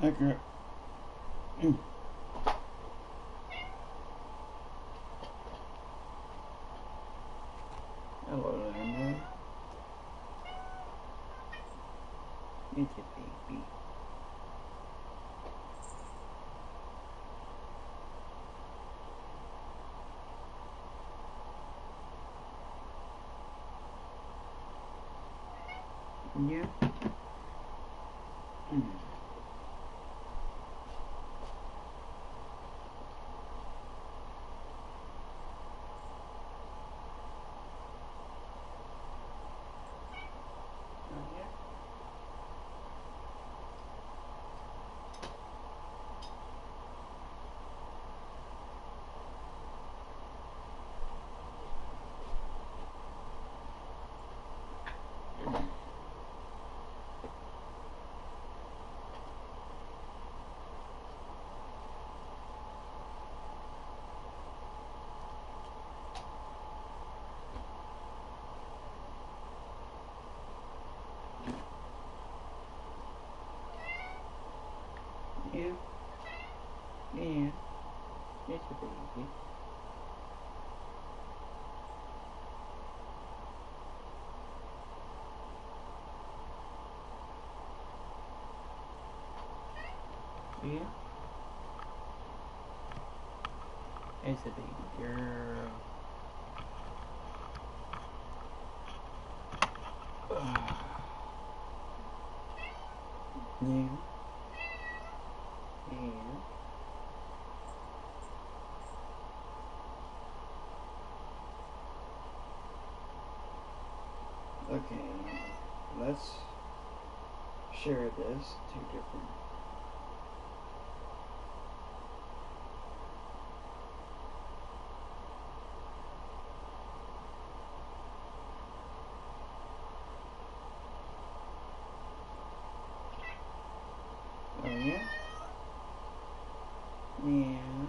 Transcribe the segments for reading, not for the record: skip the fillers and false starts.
Okay. Hello there, man. It's a baby. Yeah. Yeah. Yeah. It's a baby. Yeah. It's a baby girl. Yeah. Yeah. Okay. Let's share this to different. Oh yeah. Yeah.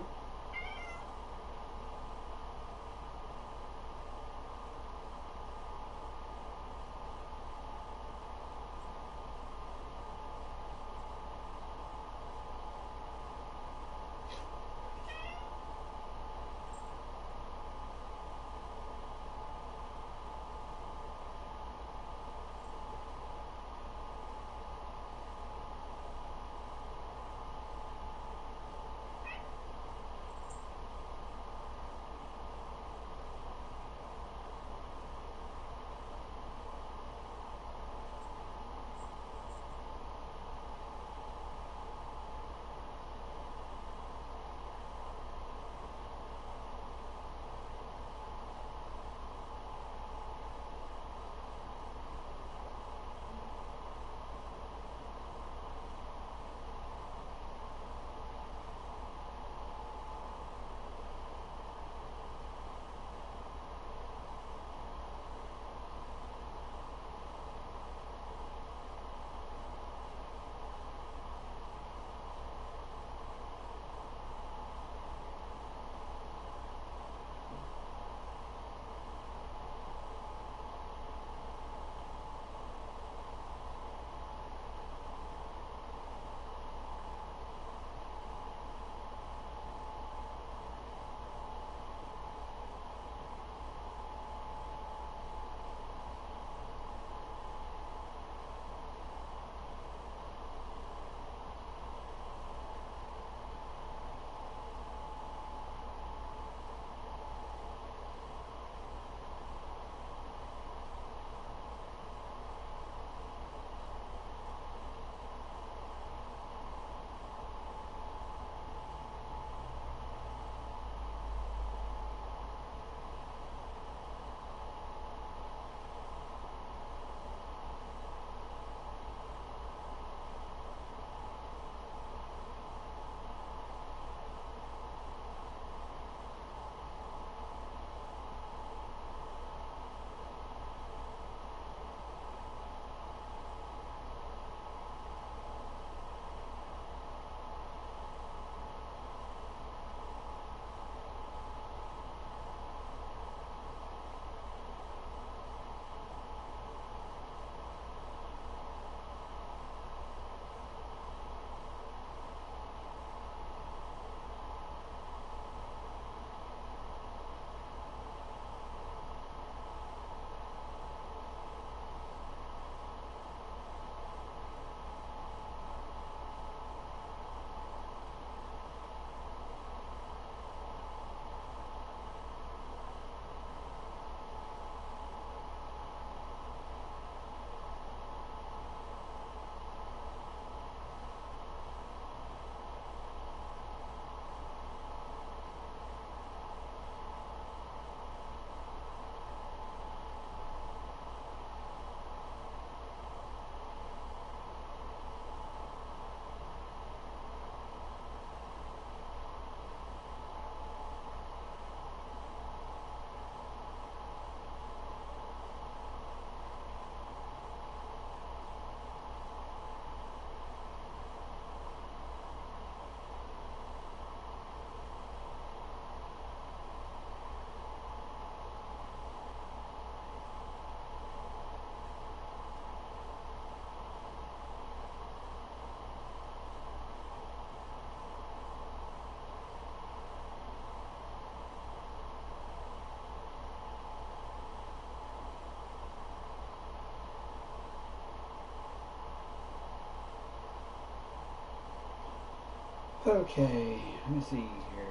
Okay, let me see here.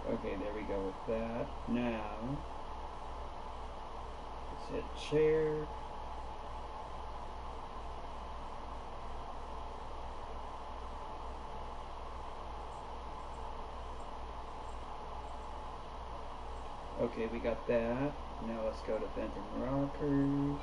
Okay, there we go with that. Now, let's hit share. Okay, we got that. Now let's go to Benton Rockers.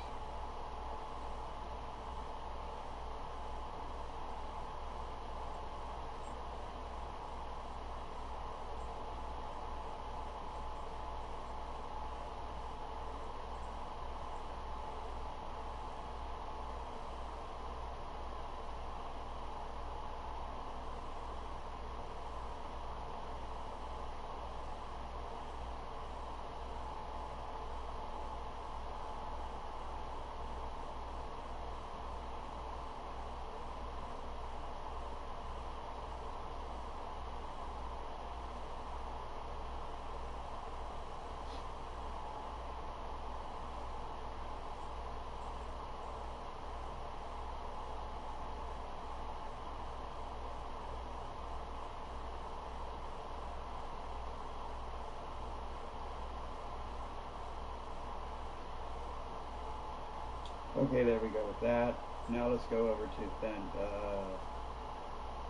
Okay, there we go with that. Now let's go over to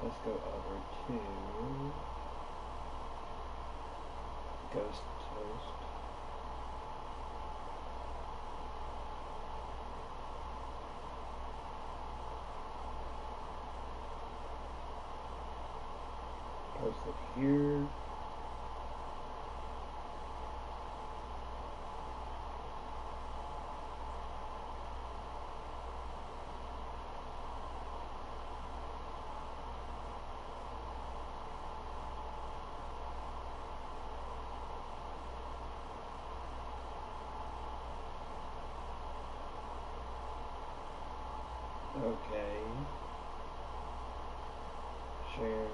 let's go over to Ghost Toast. Post it here. Okay. Share.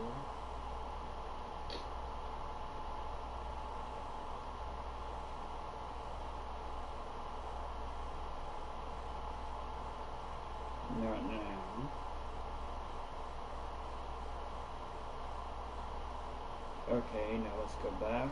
Not now. Okay, now let's go back.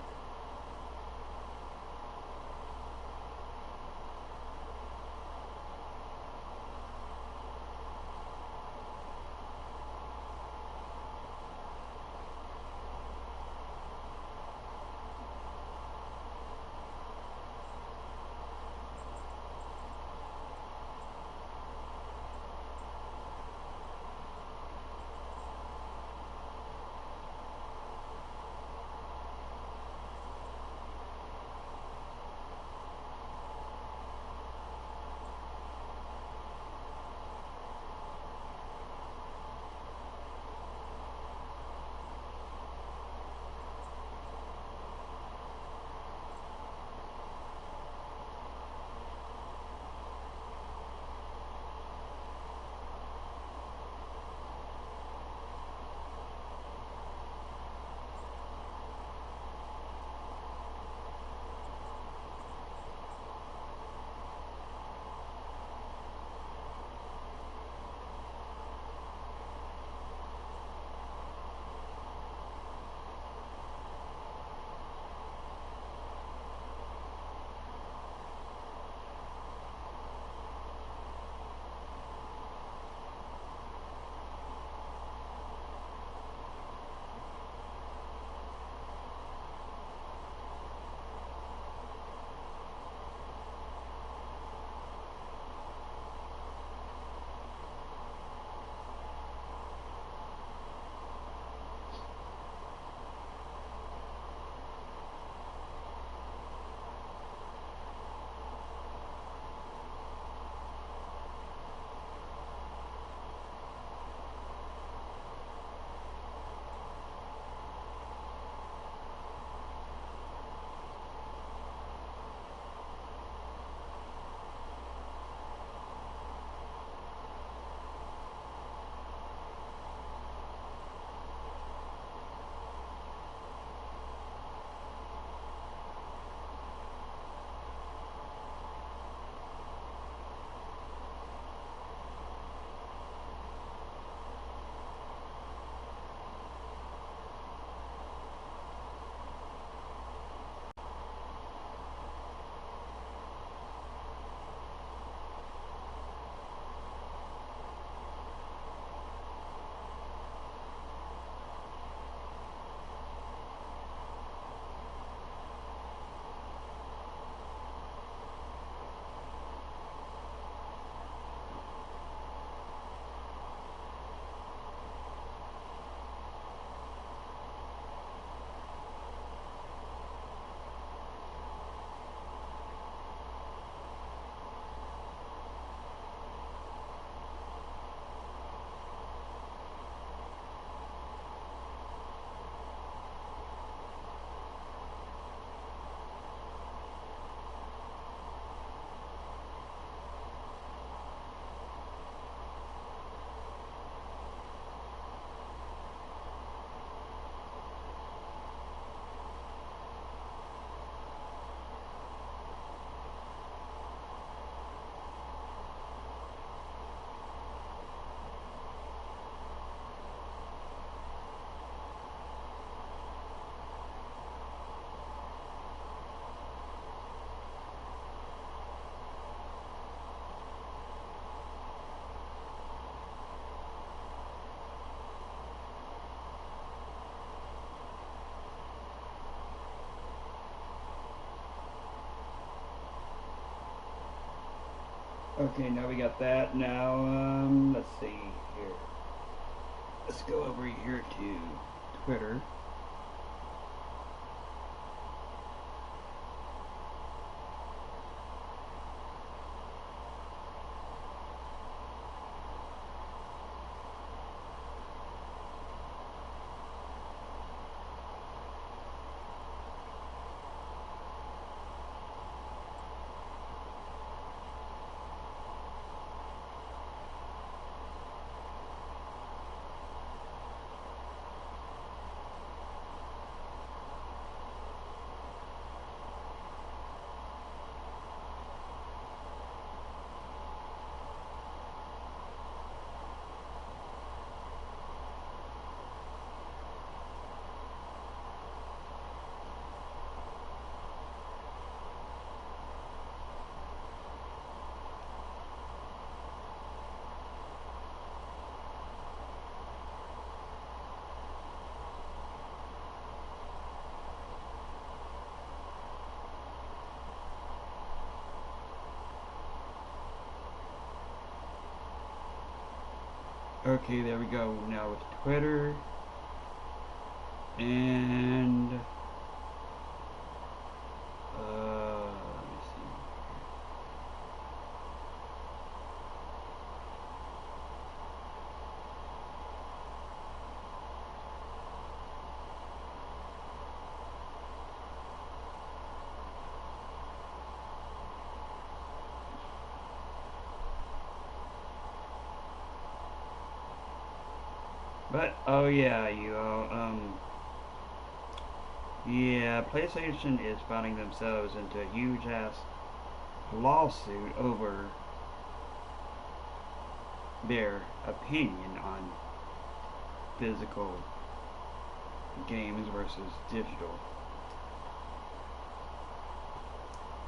Okay, now we got that. Now, let's see here. Let's go over here to Twitter. Okay, there we go. Now with Twitter. And let me see. But oh yeah, you all yeah, PlayStation is finding themselves into a huge ass lawsuit over their opinion on physical games versus digital.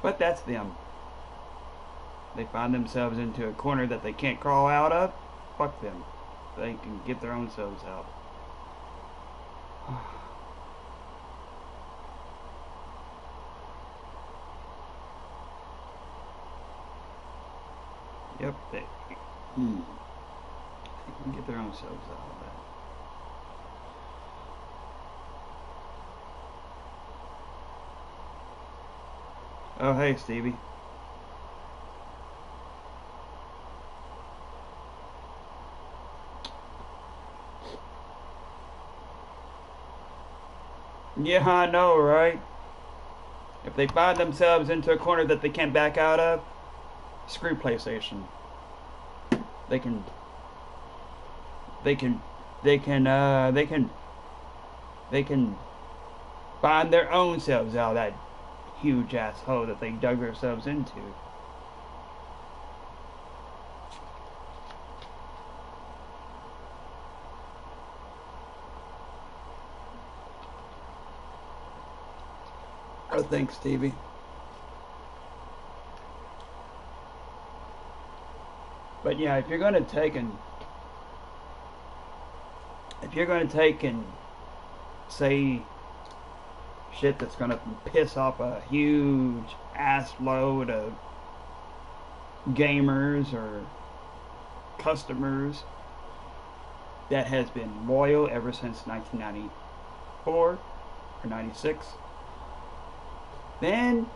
But that's them. They find themselves into a corner that they can't crawl out of. Fuck them. They can get their own selves out. Yep, they can get their own selves out of that. Oh, hey, Stevie. Yeah, I know, right? If they find themselves into a corner that they can't back out of, screw PlayStation. They can find their own selves out of that huge ass hole that they dug themselves into. Oh, thanks, Stevie. But yeah, if you're gonna take and say shit that's gonna piss off a huge ass load of gamers or customers that has been loyal ever since 1994 or 96, then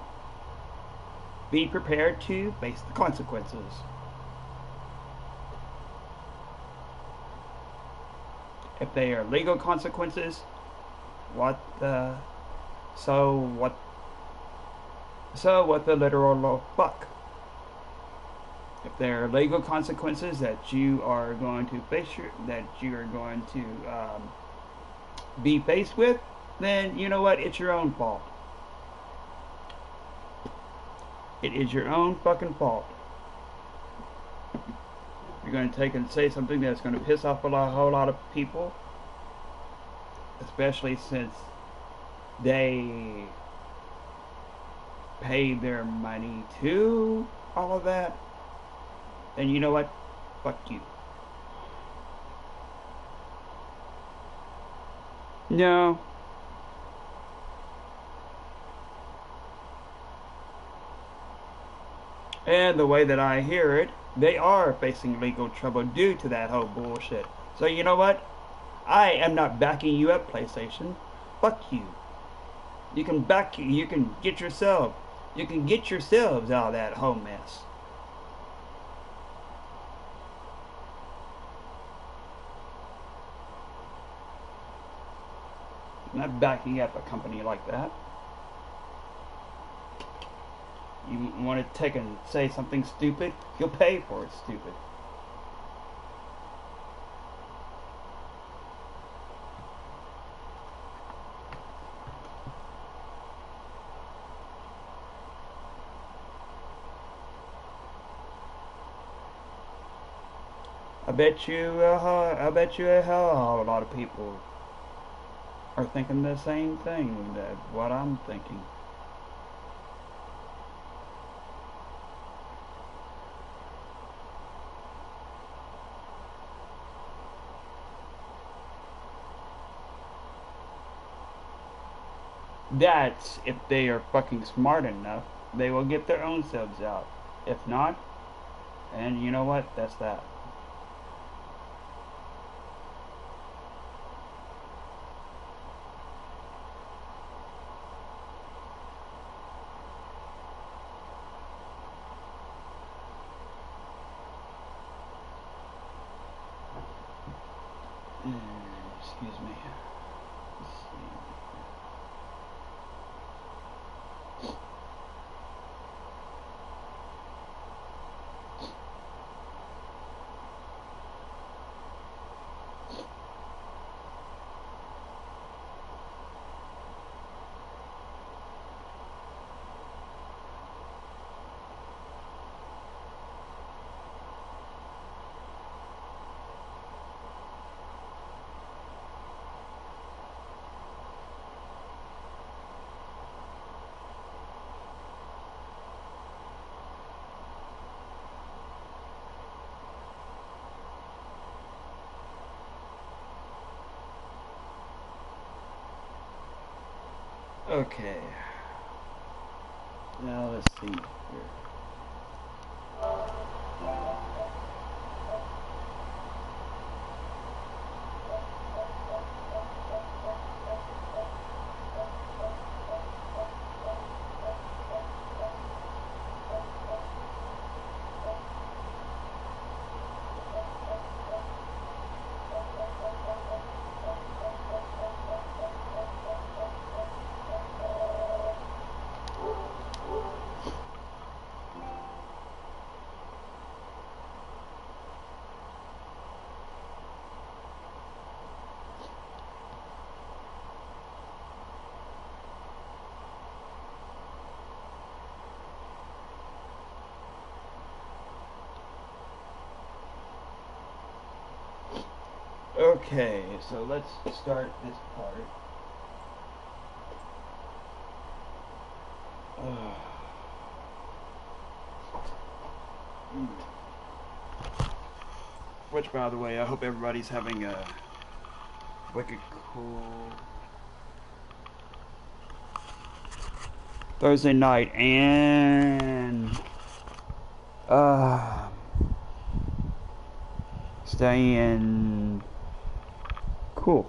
be prepared to face the consequences. If they are legal consequences, what the literal fuck? If there are legal consequences that you are going to be faced with, then you know what? It's your own fault. It is your own fucking fault. You're going to take and say something that's going to piss off a whole lot of people, especially since they paid their money to all of that. Then you know what? Fuck you. No. And the way that I hear it, they are facing legal trouble due to that whole bullshit. So you know what? I am not backing you up, PlayStation. Fuck you. You can get yourselves out of that whole mess. I'm not backing up a company like that. You want to take and say something stupid, you'll pay for it, stupid. I bet you a hell a lot of people are thinking the same thing that what I'm thinking. That's if they are fucking smart enough, they will get their own selves out. If not, and you know what? That's that. Excuse me. Let's see. Okay. Now let's see here. Okay, so let's start this part. Which, by the way, I hope everybody's having a wicked cool Thursday night and staying cool.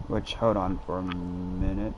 Which, hold on for a minute.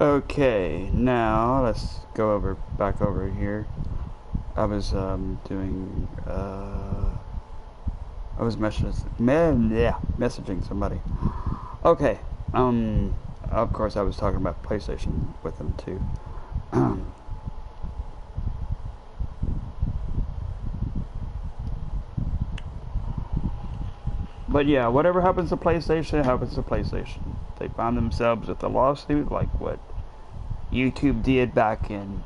Okay, now let's go back over here. I was doing I was messaging somebody. Okay, of course I was talking about PlayStation with them too. But yeah, whatever happens to PlayStation happens to PlayStation. They find themselves with a lawsuit like what YouTube did back in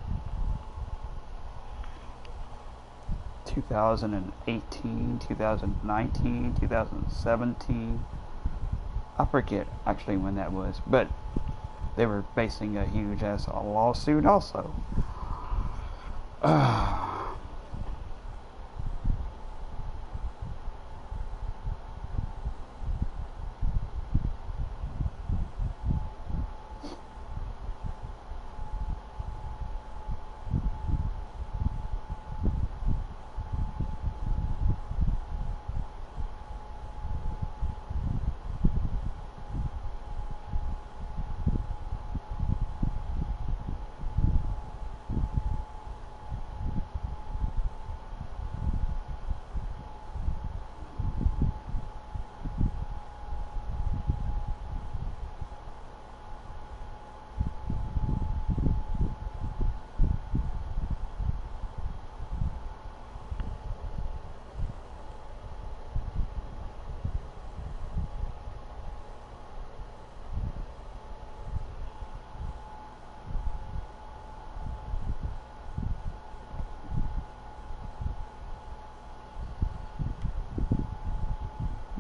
2018, 2019, 2017. I forget actually when that was, but they were facing a huge ass lawsuit also.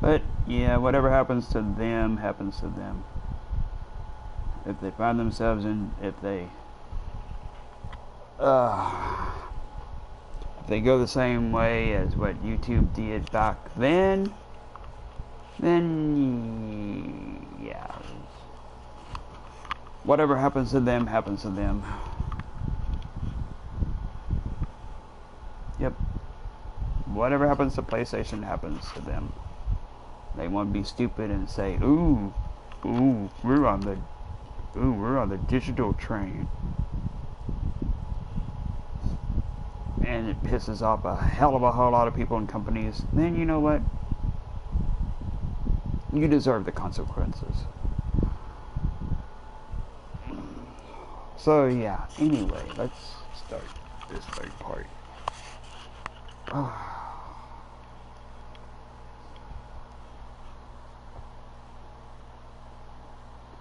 But yeah, whatever happens to them happens to them. If they find themselves if they go the same way as what YouTube did back then yeah, whatever happens to them happens to them. Yep. Whatever happens to PlayStation happens to them. They want to be stupid and say, ooh, we're on the digital train. And it pisses off a hell of a whole lot of people and companies. Then you know what? You deserve the consequences. So yeah, anyway, let's start this third part.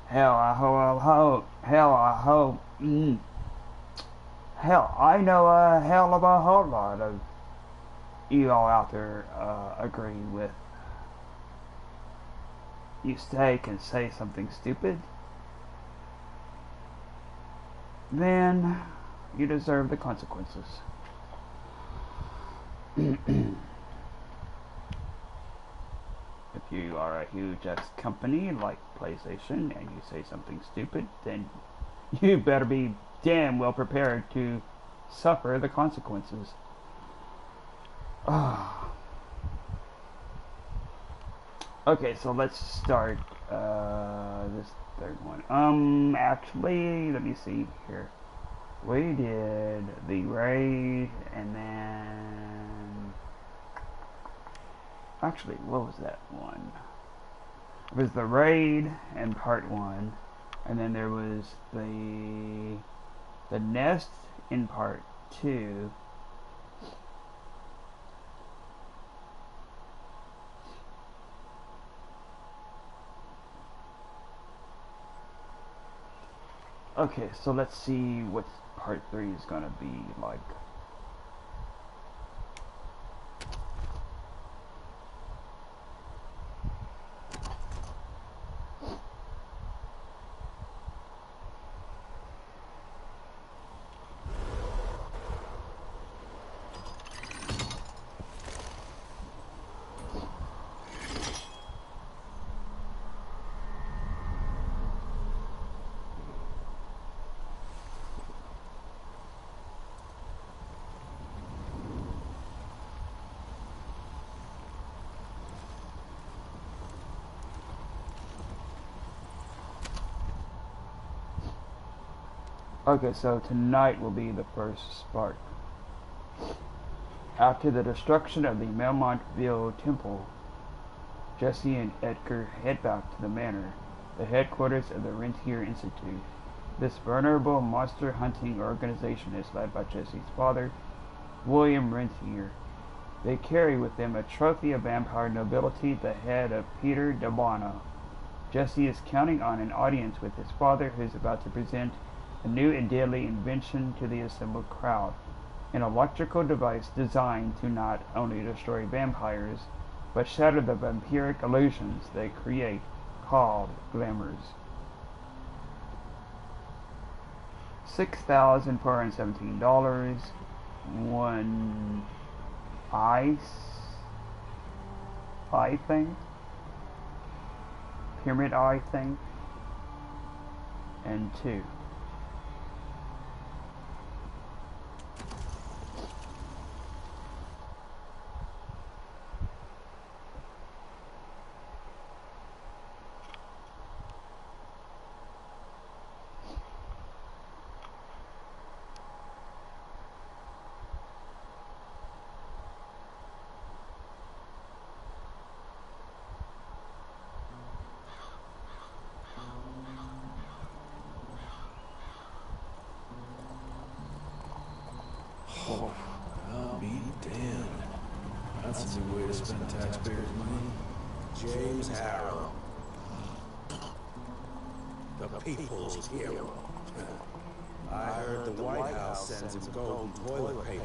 Hell, I know a hell of a whole lot of you all out there agree with. You can say something stupid, then you deserve the consequences. If you are a huge ass company like PlayStation and you say something stupid, then you better be damn well prepared to suffer the consequences. Okay, so let's start this third one. Actually, let me see here. We did the raid, and then actually, what was that one? It was the raid and part 1, and then there was the nest in part 2. Okay, so let's see what part 3 is gonna be like. Okay, so tonight will be the first spark. After the destruction of the Melmontville Temple, Jesse and Edgar head back to the manor, the headquarters of the Rentier Institute. This venerable monster hunting organization is led by Jesse's father, William Rentier. They carry with them a trophy of vampire nobility, the head of Peter DeBuono. Jesse is counting on an audience with his father, who is about to present a new and deadly invention to the assembled crowd, an electrical device designed to not only destroy vampires, but shatter the vampiric illusions they create, called glamours. $6,417, one eye thing, pyramid eye thing, and two. Oh, I'll be damned. That's a new way to spend taxpayers' money. James Harrow. The people's hero. I heard the White House sends him gold and toilet paper.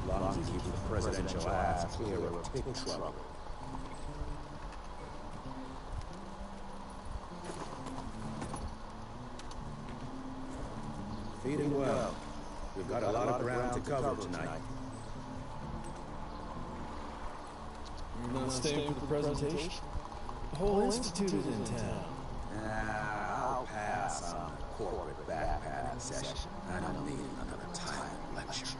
Long as he keeps the presidential ass clear of tick trouble. Feeding well. We've got a lot of ground to cover tonight. You're not staying for the presentation? The whole institute is in town. I'll pass on the corporate backpatting session. I don't need another time lecture.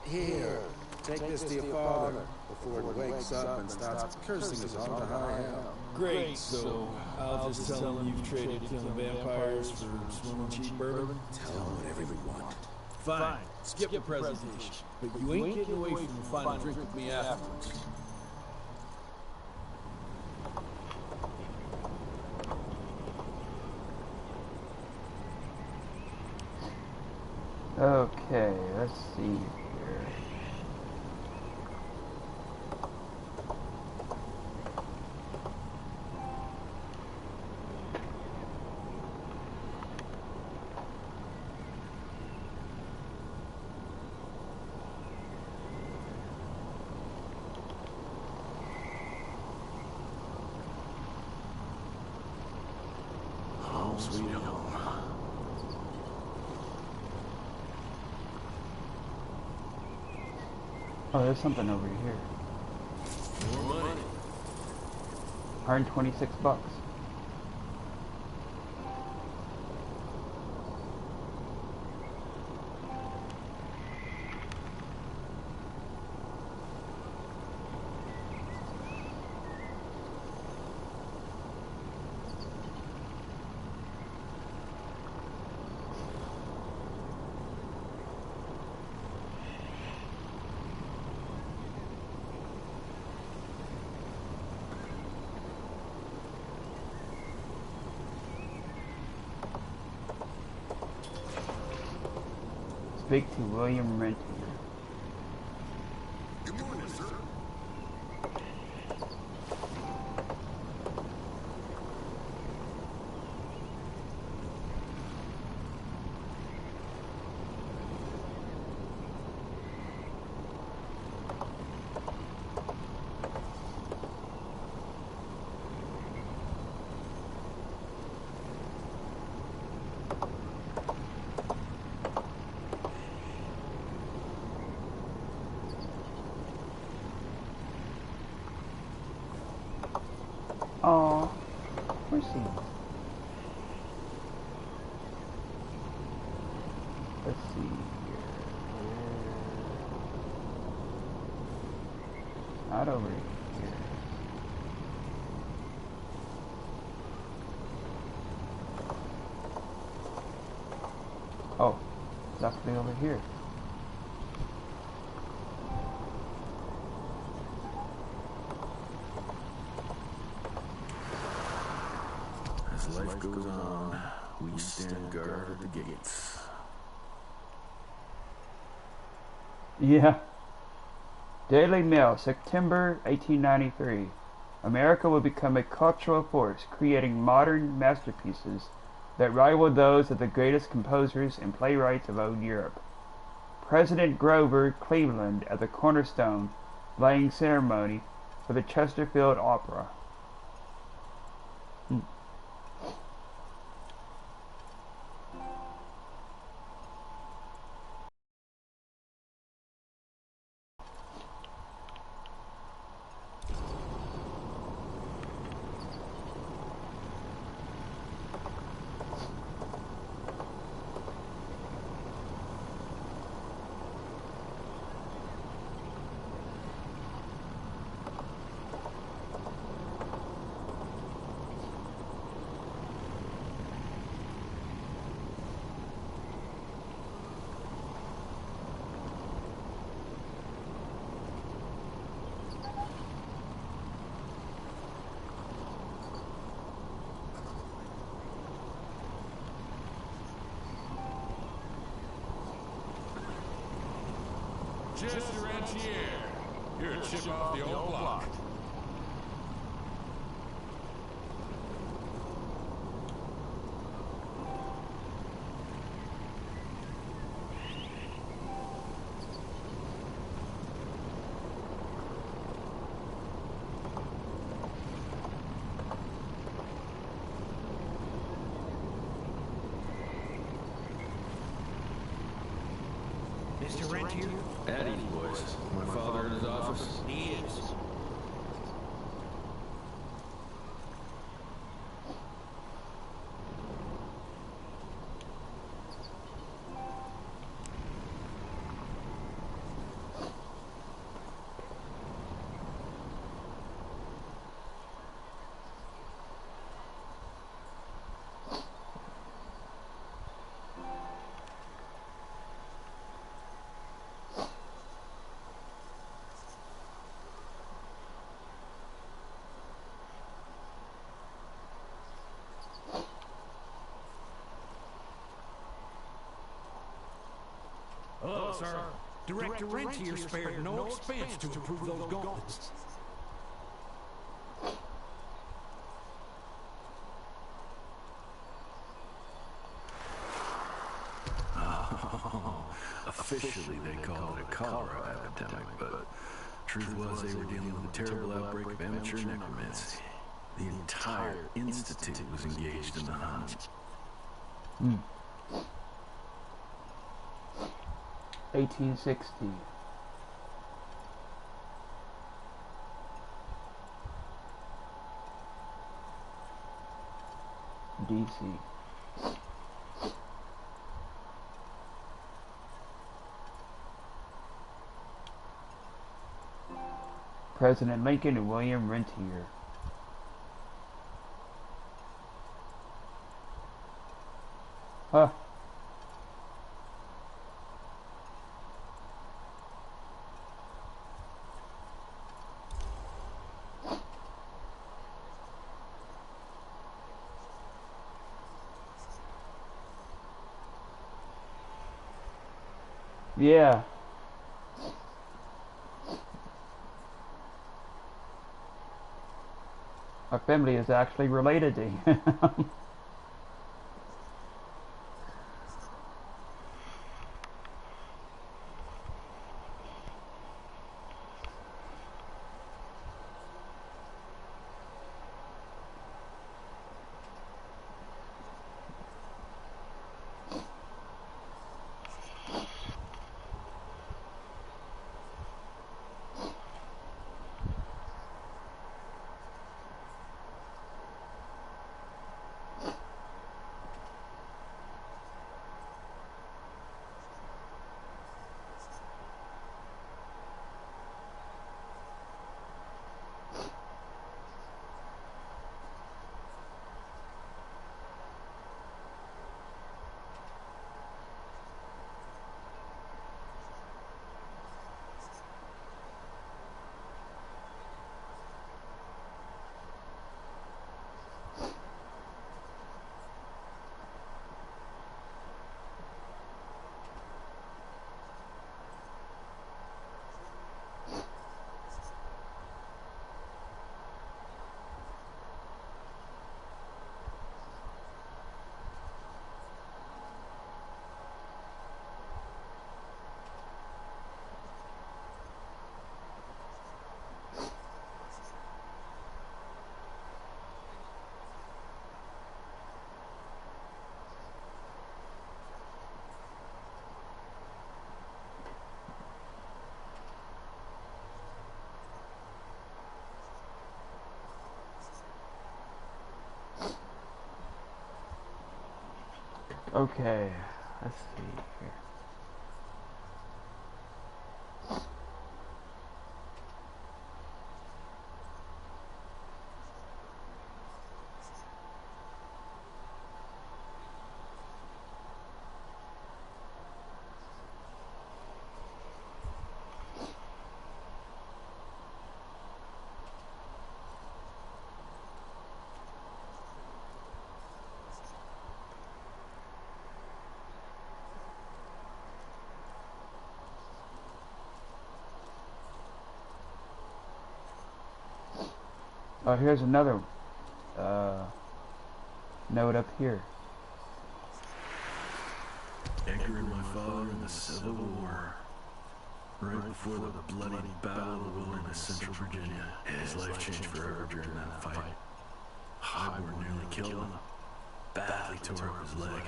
Here, take this to your father before he wakes up and starts cursing us all to high hell. Great, so I'll just tell him you've traded killing vampires for swimming cheap bourbon? Tell him whatever you want. Fine, skip the presentation. But you ain't getting away from the final drink with me afterwards. Okay, let's see here. Home sweet home. Oh, there's something over here. More money. 126 bucks. Speak to William Rentier. Good morning, sir. Oh, where's he? Let's see here. Not over here. Oh. Luckily over here. As life goes on, we stand guard at the gates. Yeah. Daily Mail, September 1893. America will become a cultural force, creating modern masterpieces that rival those of the greatest composers and playwrights of old Europe. President Grover Cleveland at the cornerstone laying ceremony for the Chesterfield Opera. Just a ranchier. You're a chip off the old block. Mr. Rentier? At ease, boys. My father in his office. He is. Oh, sir. Director Rentier spared no expense to improve those gauntlets. Officially, they called it a cholera epidemic, but truth was they were dealing with a terrible outbreak of amateur necromancy. The entire institute was engaged in the hunt. 1860. DC. President Lincoln and William Rentier. Huh. Yeah. Our family is actually related to him. Okay, let's see here. Oh, here's another note up here. Edgar and my father in the Civil War. Right before the bloody Battle of the Wilderness, Central Virginia. His life changed forever during that fight. Highborn nearly killed him. Badly tore up his leg.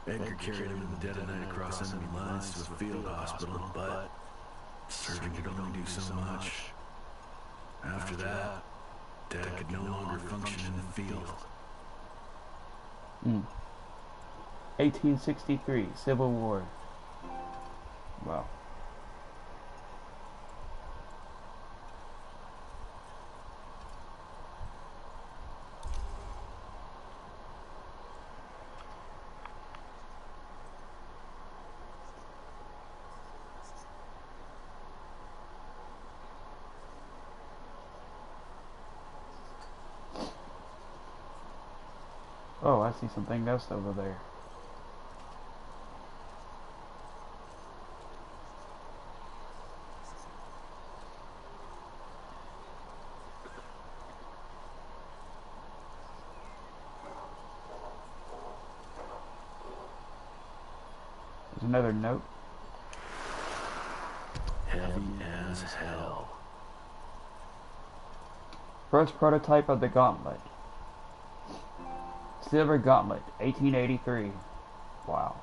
Edgar carried him in the dead of night across enemy lines to a field hospital, but surgeon could only do so much. After that, Dad could no longer function in the field. 1863, Civil War. Wow. Oh, I see something else over there. There's another note. Heavy as hell. First prototype of the gauntlet. Silver Gauntlet, 1883. Wow.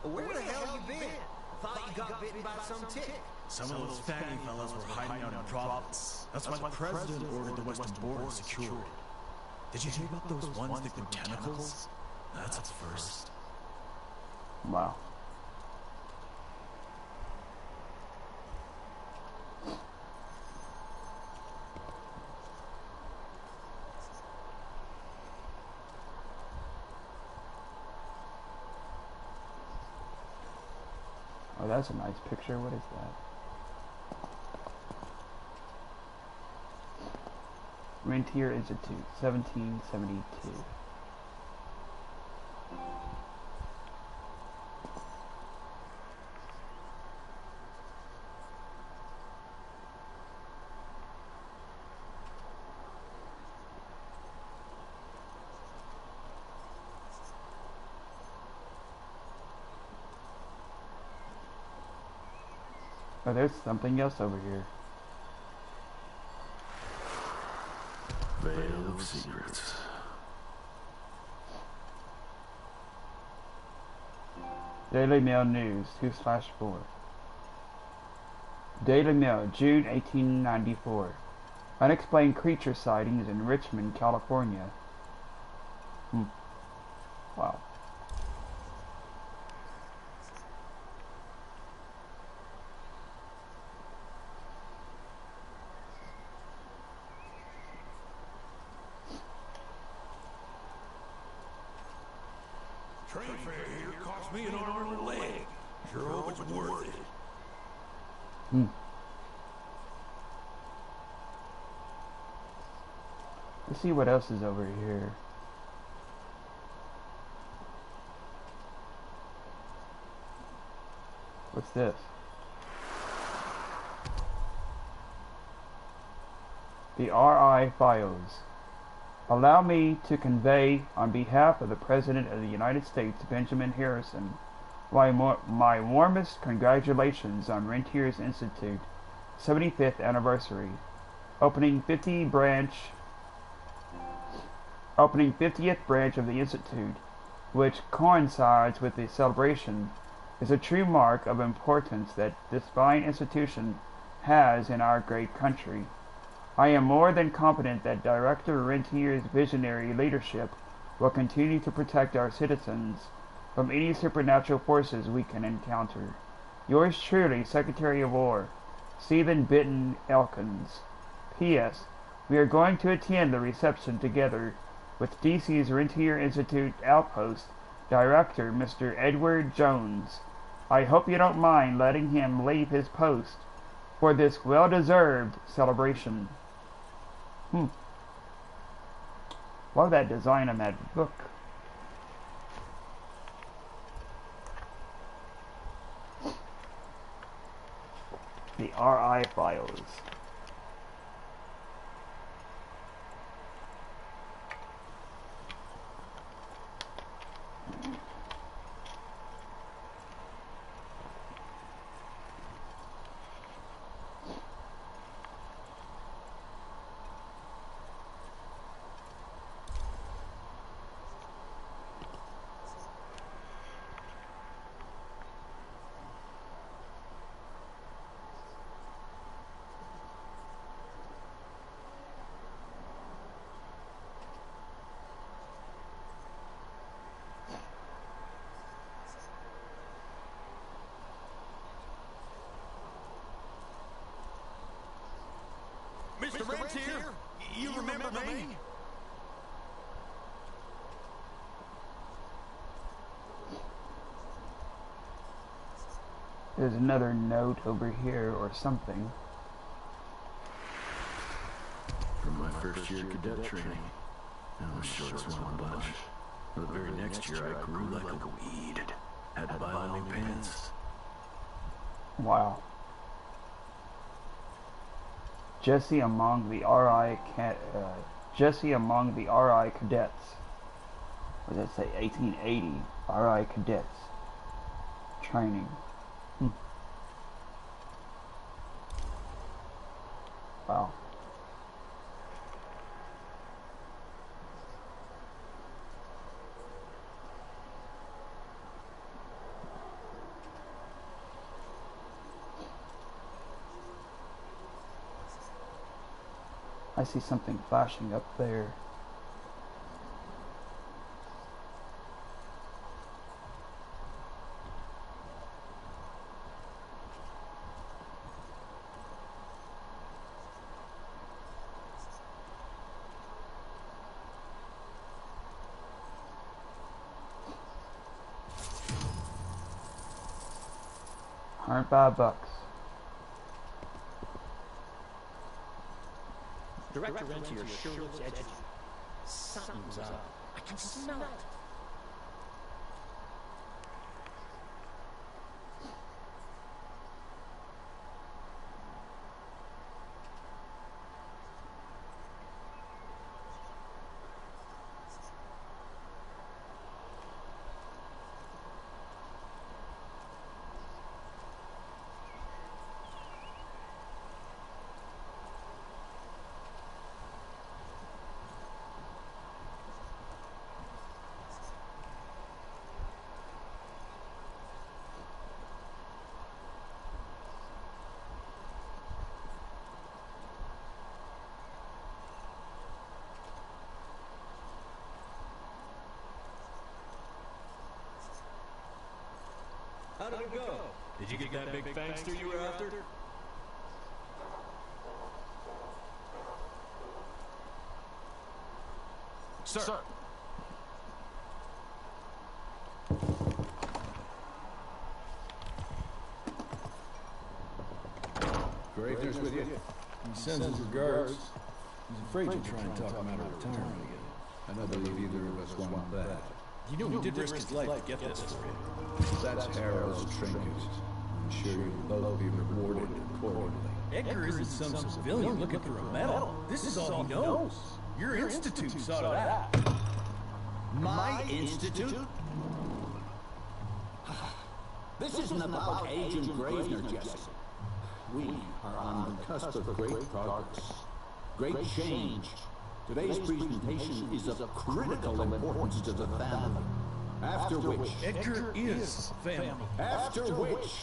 Where the hell you been? Thought you got bitten by some tick. Some of those faggy fellas were hiding out in Providence. That's why the president ordered the western border secured. Did you hear about those ones that grew tentacles? That's a first. Wow. Oh, that's a nice picture. What is that? Rentier Institute, 1772. Oh, there's something else over here. Veil of Secrets. Daily Mail News, 2/4. Daily Mail, June 1894. Unexplained creature sightings in Richmond, California. Wow. Train fare here cost me an arm and a leg. Sure hope it's worth it. Let's see what else is over here. What's this? The RI Files. Allow me to convey, on behalf of the President of the United States, Benjamin Harrison, my warmest congratulations on Rentier's Institute 75th anniversary, opening 50th branch of the Institute, which coincides with the celebration, is a true mark of importance that this fine institution has in our great country. I am more than confident that Director Rentier's visionary leadership will continue to protect our citizens from any supernatural forces we can encounter. Yours truly, Secretary of War, Stephen Benton Elkins. P.S. We are going to attend the reception together with D.C.'s Rentier Institute Outpost Director, Mr. Edward Jones. I hope you don't mind letting him leave his post for this well-deserved celebration. Love that design on that book. The RI Files. Mr. Rentier, you remember me? There's another note over here or something. From my first year cadet training, I was shortest one in the bunch. The very next year, I grew like a weed. Had to buy all new pants. Wow. Jesse among the RI cadets. What does that say? 1880 RI cadets training. Wow. I see something flashing up there. $105. Director Rentier sure looks edgy. Something's up. I can smell it. How did it go? Did you get that big fangster you were after? Sir. Gravener's with you. He sends his regards. He's afraid you'll try and talk him out of retirement again. I don't believe either of us want that. You know he did risk his life to get this for you. That's Harold's trinket. I'm sure you'll both be rewarded accordingly. Edgar isn't some civilian looking for a medal. This is all he knows. Your institute saw to that. My institute? This isn't about Agent Gravener, Jesse. We are on the cusp of great progress, great change. Today's presentation is of critical importance to the family. After which... Edgar is family. After which,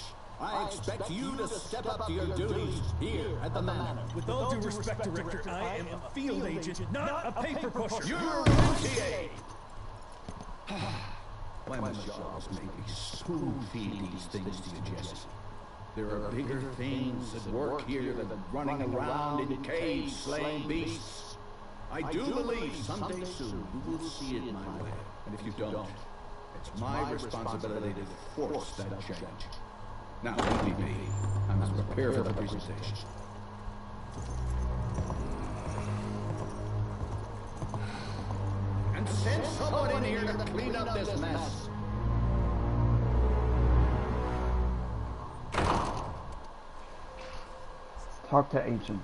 I expect you to step up to your duties here at the manor. With all due respect, Director, I am a field agent, not a paper pusher. You're a rentier! Why must you always make me spoon-feed these things to you, Jesse? There are bigger things at work here than running around in caves slaying beasts. I do believe someday soon you will see it my way. And if you don't, it's my responsibility to force that change. Now, leave me be. I must prepare for the presentation. And send someone in here to clean up this mess. Talk to Agent.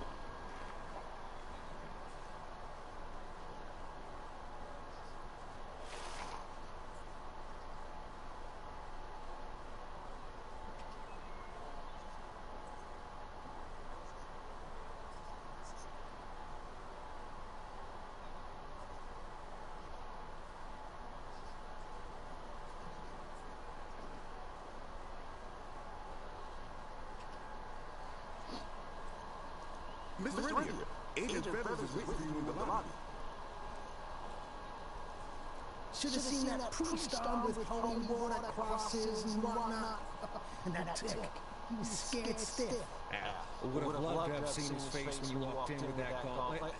Mr. Rentier, Agent Feathers is waiting for you in the lobby. Should have seen that priest armed with holy water crosses and whatnot. And that tick, he was scared stiff. I would have loved to have seen his face when you walked in with that gauntlet.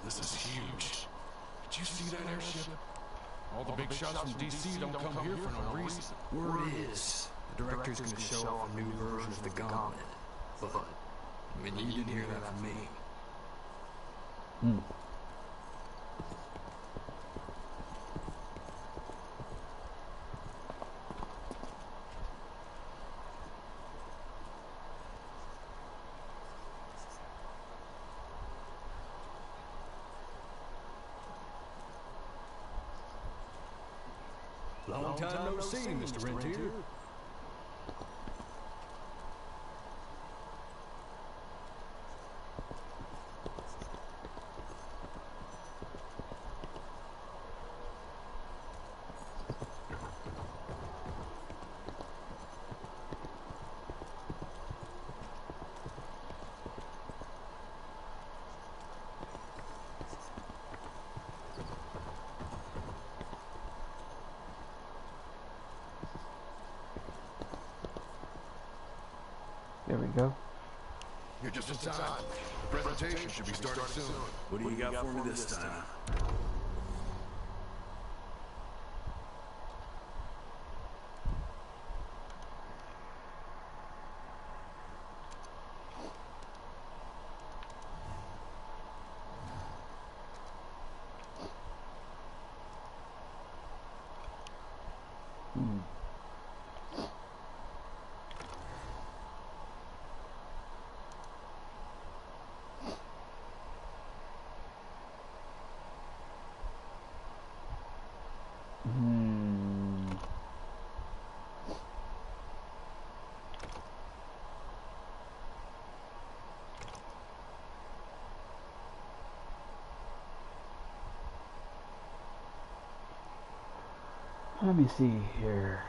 This is huge. Did you see that airship? All the big shots from DC don't come here for no reason. Word is, the director's gonna show off a new version of the gauntlet. But, I mean, you didn't hear that from me. Long time no see, Mr. Rentier. There we go. You're just in time. The presentation should be starting soon. What do you got for me this time? Let me see here.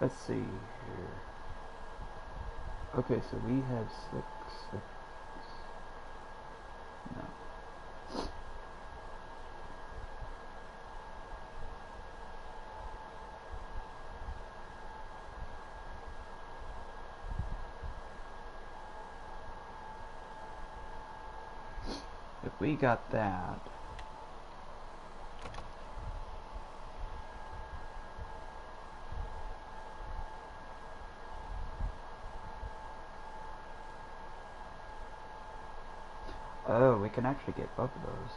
Let's see here. Okay, so we have 6. No. If we got that, oh, we can actually get both of those.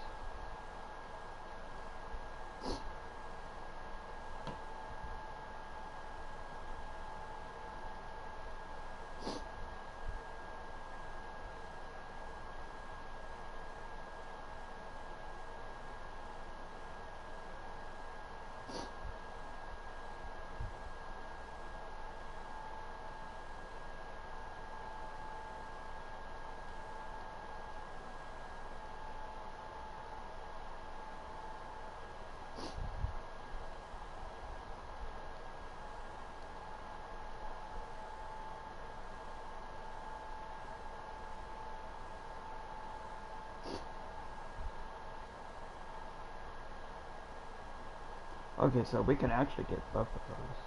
Okay, so we can actually get both of those.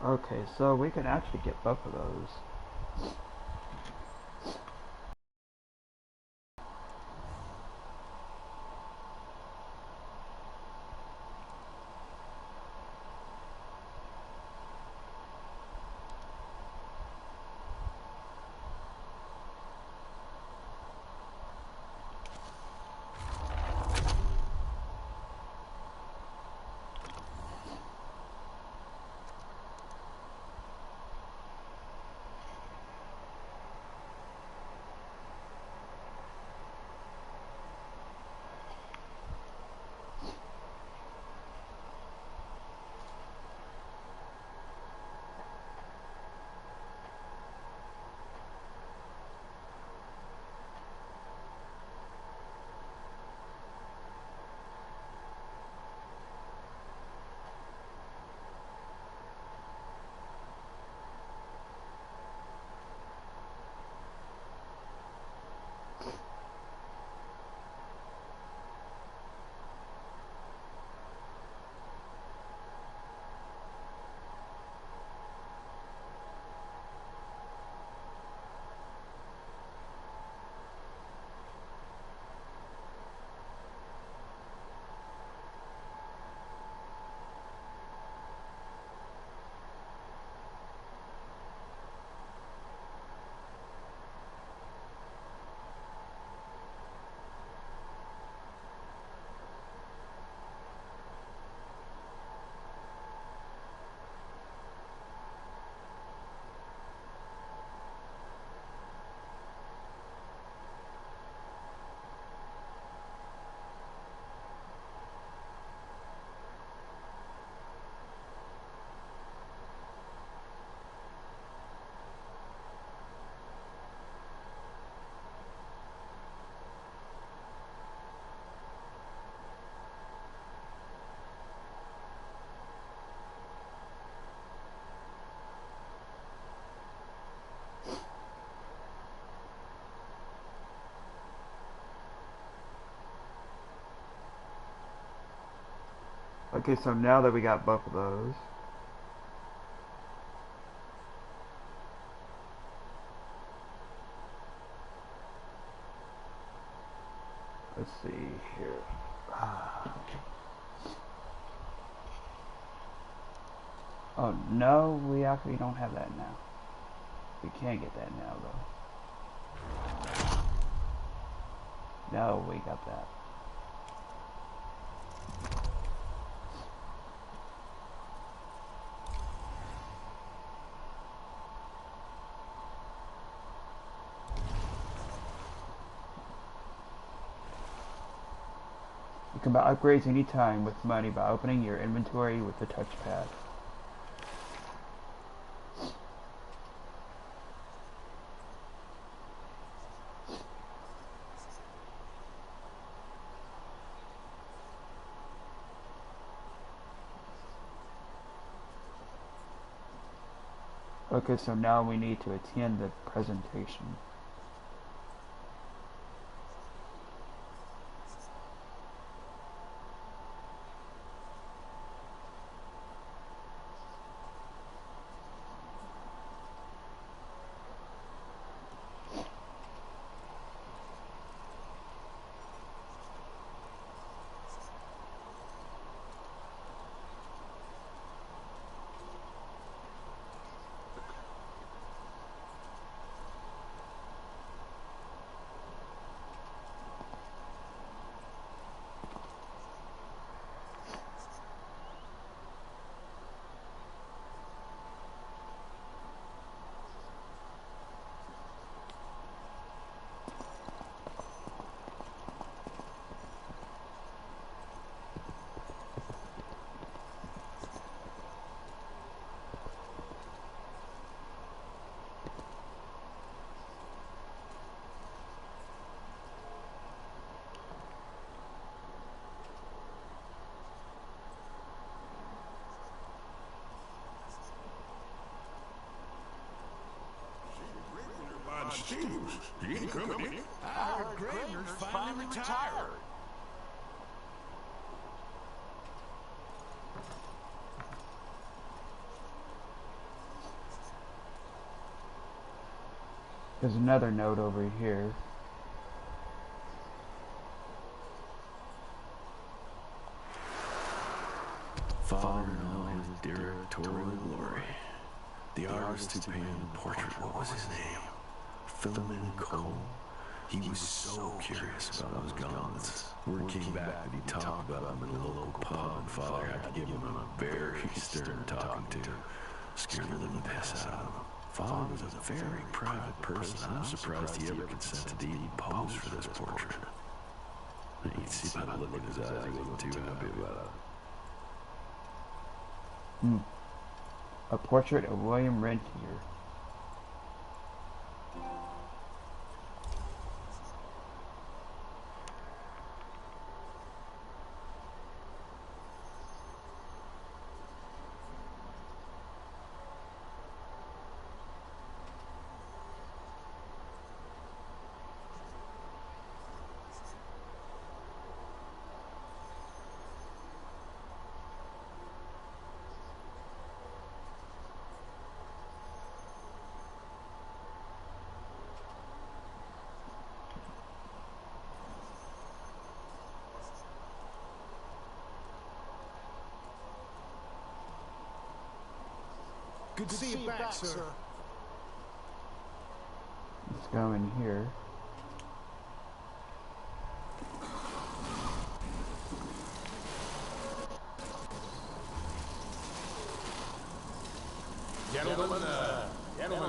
Okay, so we can actually get both of those. Okay, so now that we got both of those, let's see here. Oh no, we actually don't have that now. We can't get that now though. No, we got that. You can buy upgrades anytime with money by opening your inventory with the touchpad. Okay, so now we need to attend the presentation. Steve, he ain't coming in. I heard Gravener's finally retired. There's another note over here. Father in all his directorial glory. The artist who painted the portrait, what was his name? Philemon Cole. He was so curious about those gauntlets. Word came back that he talked about them in a local pub, and Father had to give him a very stern talking to. Scared the living piss out of him. Father was a very private person. I'm surprised he ever consented to even pose for this portrait. You can see by the look in his eyes, he wasn't too happy about it. A portrait of William Rentier. Good to see you back, sir. Let's go in here. Gentlemen,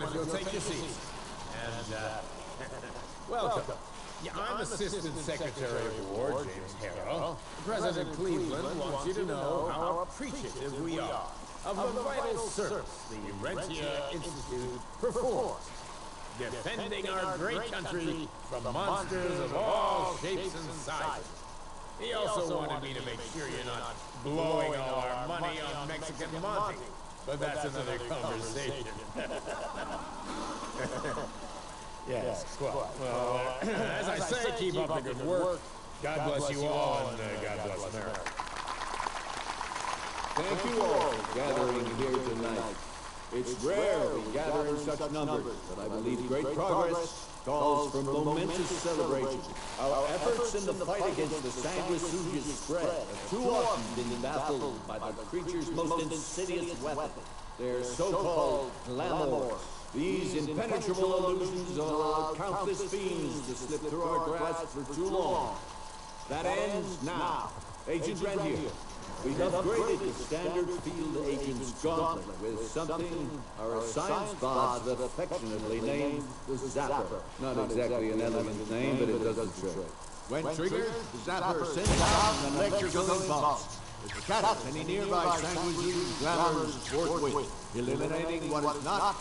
if you'll take your seats. And, welcome. Yeah, I'm Assistant Secretary of War, James Harrow. President Cleveland wants you to know how appreciative we are of the vital service the Rentier Institute performs, defending our great country from monsters of all shapes and sizes. He also wanted me to make sure you're not blowing all our money on Mexican Monte, but that's another conversation. Yes, well, as I say, keep up the good work. God bless you all, and God bless America. Thank you all for gathering here tonight. It's rare we gather in such numbers, but I believe great progress calls for momentous celebration. Our efforts in the fight against the sanguisuga's spread have too often been baffled by the creature's most insidious weapon, their so-called glamours. These impenetrable illusions have allowed countless fiends to slip through our grasp for too long. That ends now. Agent Rentier, we've upgraded the standard field agent's gauntlet with something our science gods have affectionately named the Zapper. Not exactly an elegant name, but it does the trick. When triggered, the zapper sends out an electrical impulse. It scatters any nearby sandwiches, glamours forthwith, eliminating what is not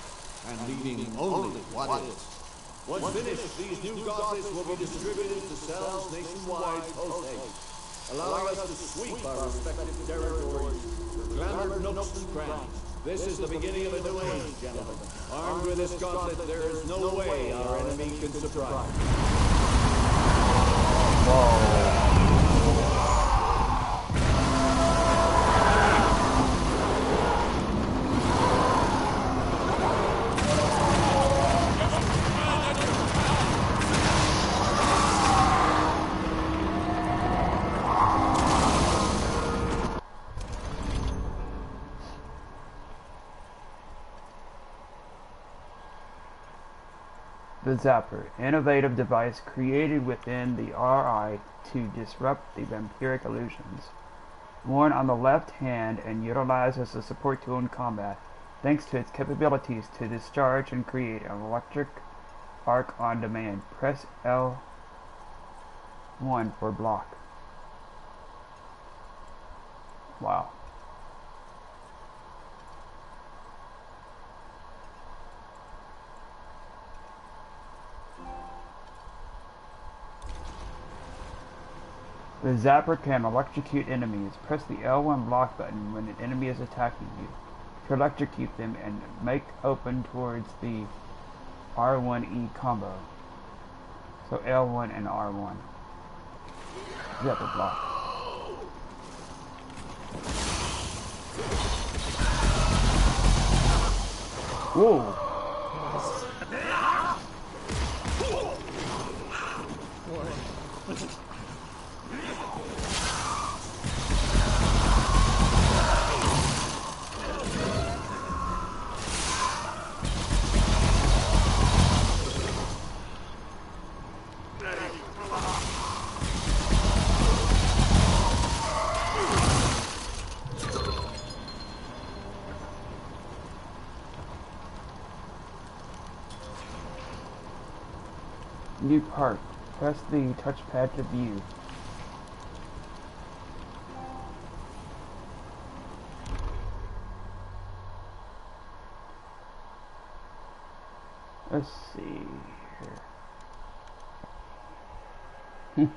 and leaving only what is. Once finished, these new gauntlets will be distributed to cells nationwide post-haste, allowing us to sweep our respective territories for glamored nooks and crannies. This is the beginning of a new age, gentlemen. Armed with this gauntlet, there is no way our enemy can surprise us. The Zapper, innovative device created within the RI to disrupt the vampiric illusions. Worn on the left hand and utilized as a support tool in combat, thanks to its capabilities to discharge and create an electric arc on demand. Press L1 for block. Wow. The Zapper can electrocute enemies. Press the L1 block button when an enemy is attacking you to electrocute them and make open towards the R1E combo. So L1 and R1. Zapper block. Whoa! New part. Press the touchpad to view. Let's see here.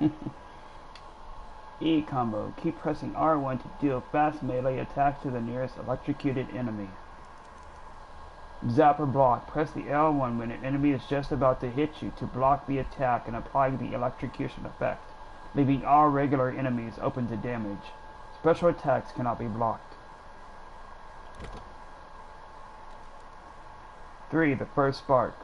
E combo. Keep pressing R1 to deal fast melee attacks to the nearest electrocuted enemy. Zapper block. Press the L1 when an enemy is just about to hit you to block the attack and apply the electrocution effect, leaving all regular enemies open to damage. Special attacks cannot be blocked. 3. The first spark.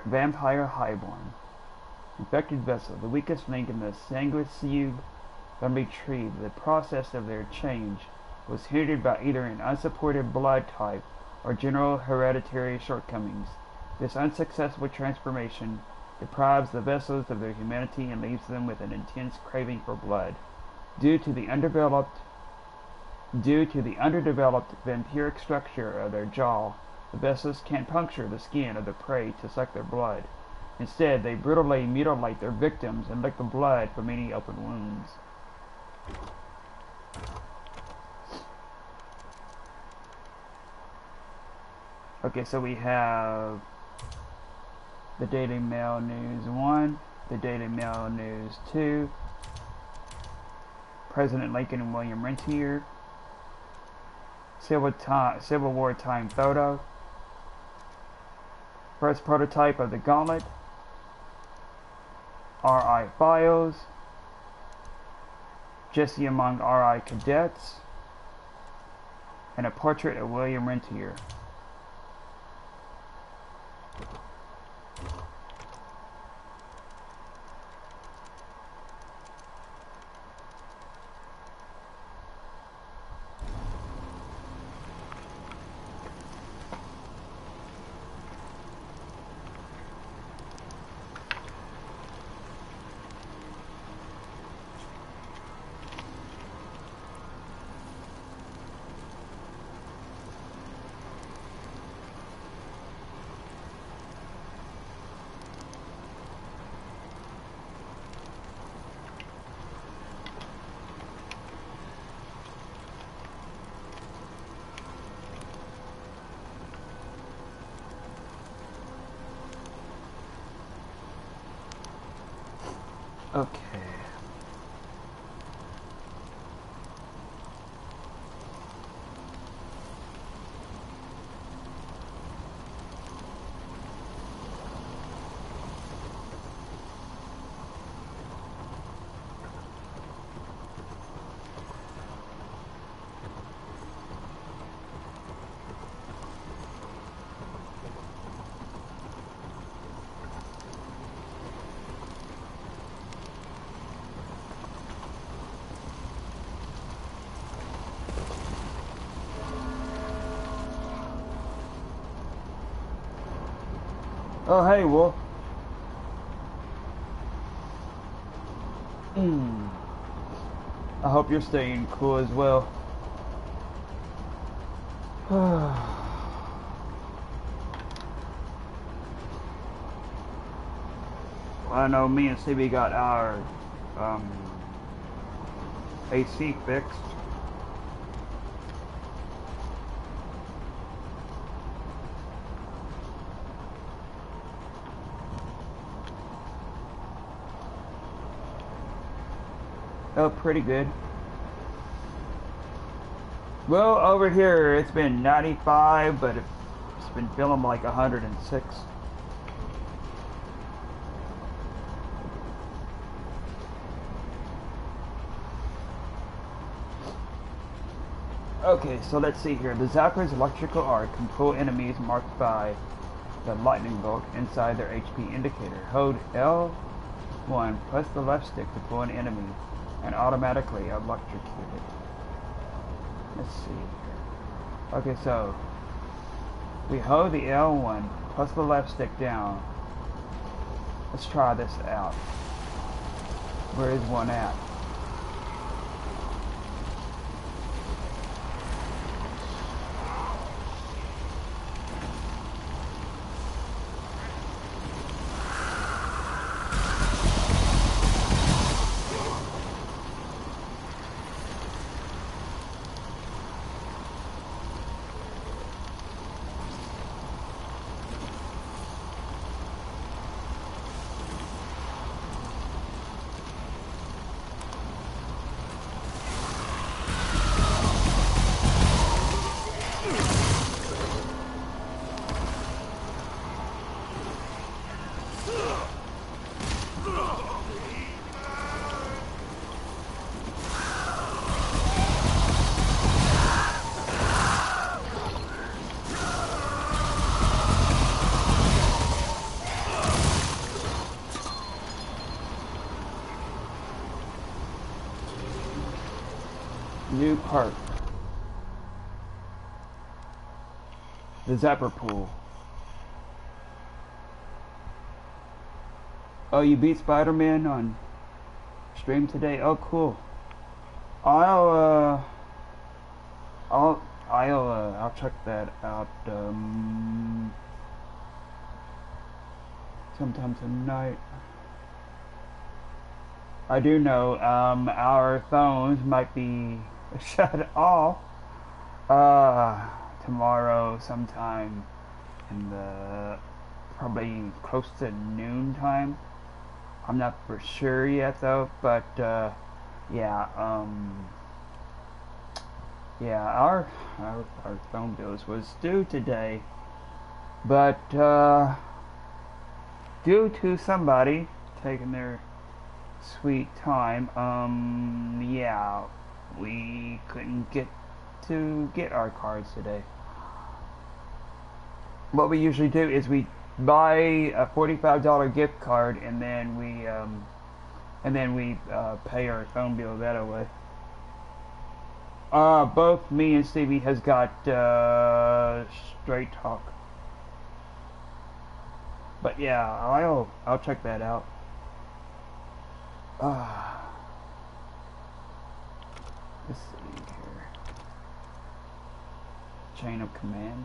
Vampire Highborn. Infected vessel, the weakest link in the sanguisude family tree. The process of their change was hindered by either an unsupported blood type or general hereditary shortcomings. This unsuccessful transformation deprives the vessels of their humanity and leaves them with an intense craving for blood. Due to the underdeveloped vampiric structure of their jaw, the vessels can't puncture the skin of the prey to suck their blood. Instead, they brutally mutilate their victims and lick the blood from any open wounds. Okay, so we have the Daily Mail News 1, the Daily Mail News 2, President Lincoln and William Rentier, Civil War time photo, First prototype of the gauntlet. RI files. Jesse among RI cadets. And a portrait of William Rentier. Okay. Oh, hey, Wolf. I hope you're staying cool as well. I know me and CB got our AC fixed. Oh, pretty good. Well, over here it's been 95, but it's been feeling like 106. Okay, so let's see here. The Zapper's electrical arc can pull enemies marked by the lightning bolt inside their HP indicator. Hold L1, press the left stick to pull an enemy and automatically electrocute it. Let's see. Okay, so we hold the L1, plus the left stick down. Let's try this out. Where is one at? New part. The Zapper Pool. Oh, you beat Spider-Man on stream today? Oh, cool. I'll check that out sometime tonight. I do know our phones might be shut off tomorrow sometime in the probably close to noon time. I'm not for sure yet though, but yeah, our phone bills was due today, but due to somebody taking their sweet time, yeah, we couldn't get our cards today. What we usually do is we buy a $45 gift card and then we pay our phone bill that way. Both me and Stevie has got Straight Talk. But yeah, I'll check that out. Let's see here. Chain of command.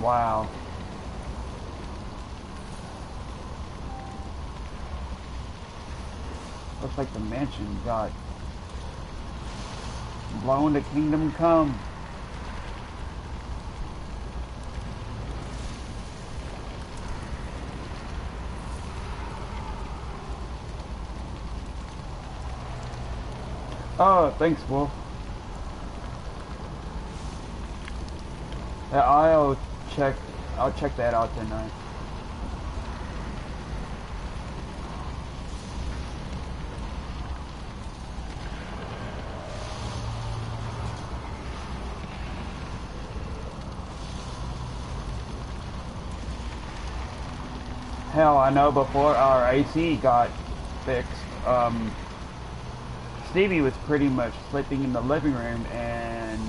Wow. Looks like the mansion got blown to Kingdom Come. Oh, thanks, Wolf. Yeah, I'll check that out tonight. Hell, I know before our AC got fixed, Stevie was pretty much sleeping in the living room, and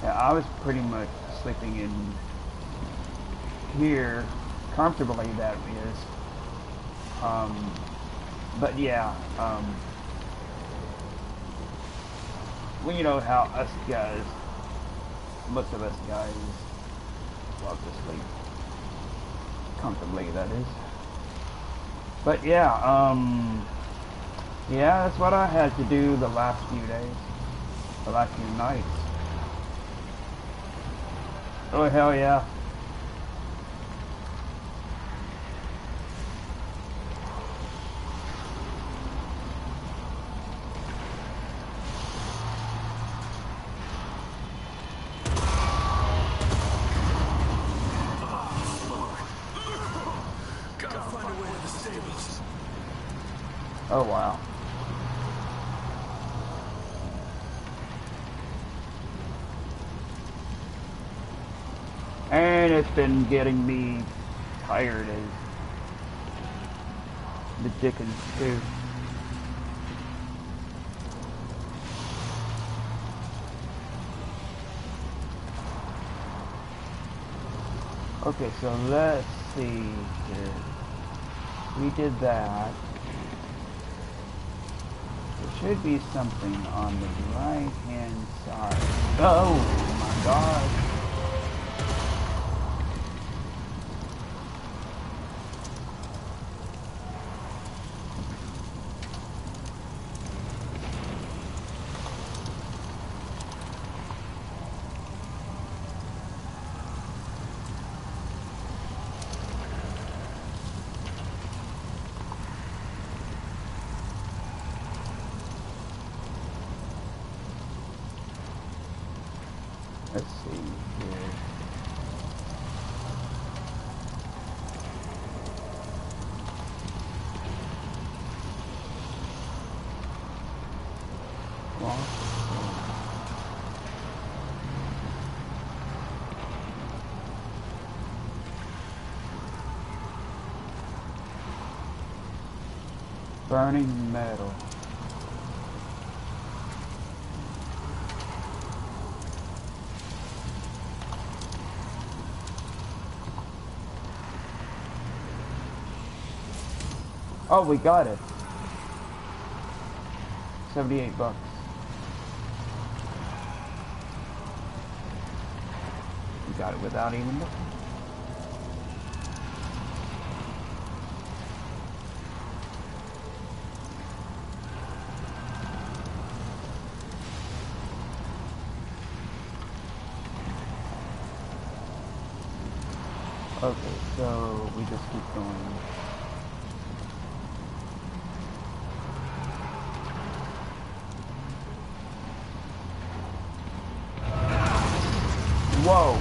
yeah, I was pretty much sleeping in here comfortably, that is. But yeah, well, you know how us guys, most of us guys, love to sleep comfortably, that is. But yeah, yeah, that's what I had to do the last few days, the last few nights. Oh, hell yeah. Oh, wow. And it's been getting me tired as the dickens too. Okay, so let's see here. We did that. There should be something on the right hand side. Oh my god. Let's see here. Burning metal. Oh, we got it. 78 bucks. We got it without even looking. Okay, so we just keep going. Whoa!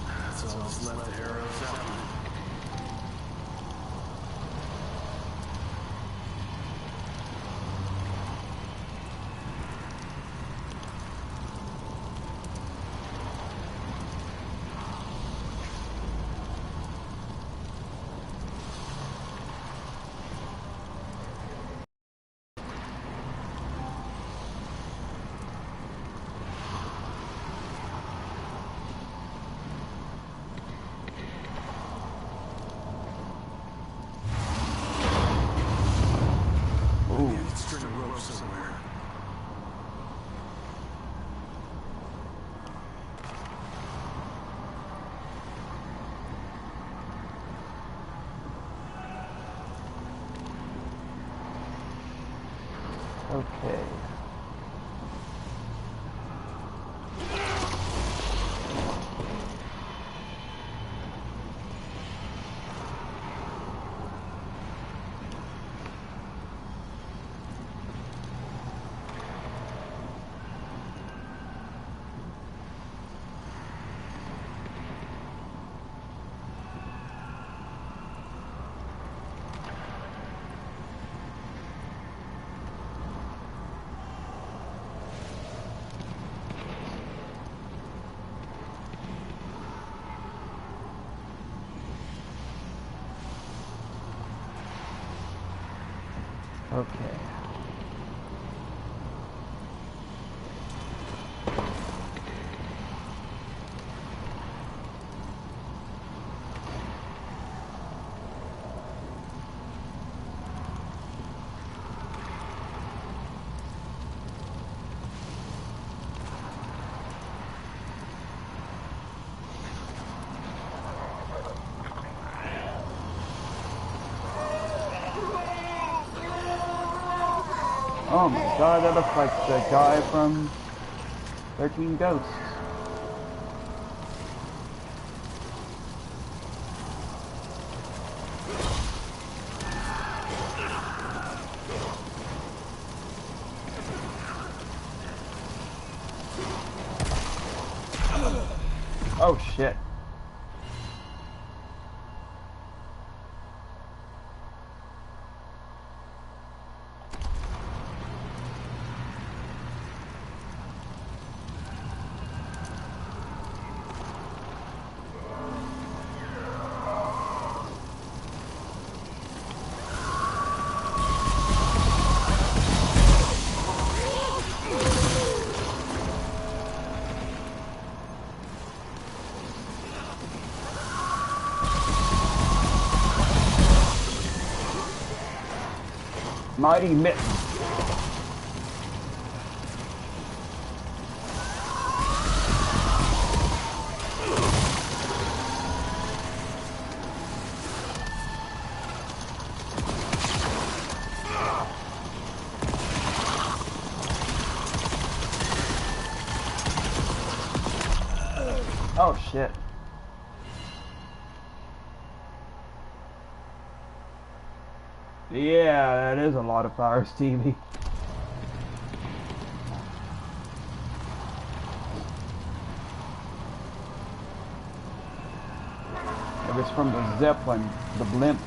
That's all that's left of Harrow's Zeppelin. Maybe I could string a rope somewhere. Okay. Okay. Oh my god, that looks like the guy from 13 Ghosts. Oh shit. Mighty Mitt. Oh shit. Yeah, that is a lot of fire, Stevie. It was from the Zeppelin, the blimp.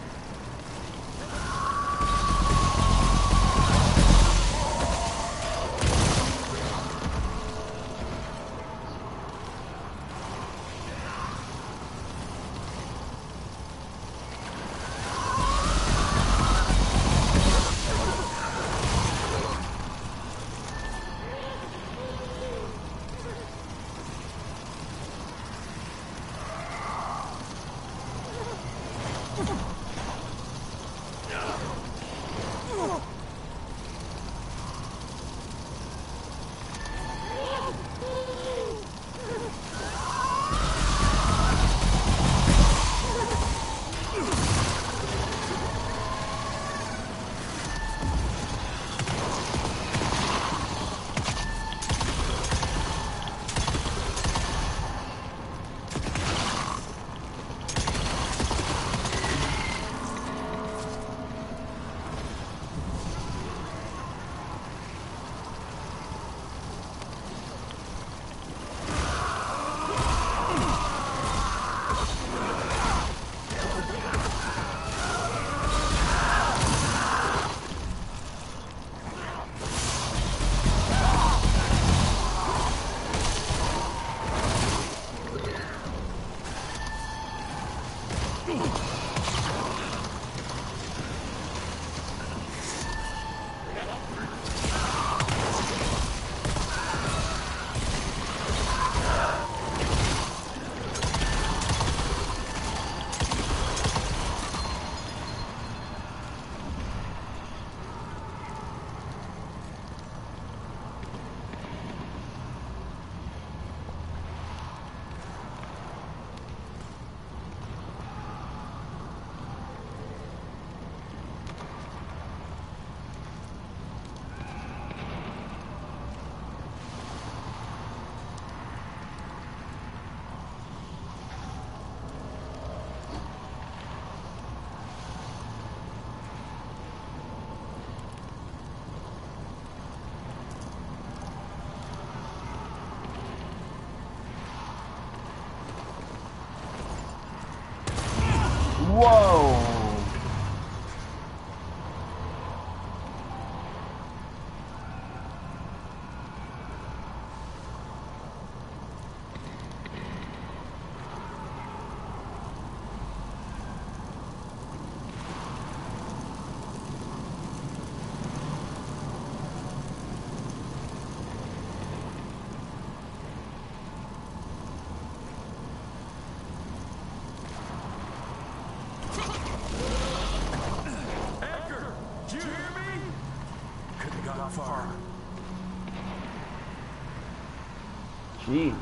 Jeez.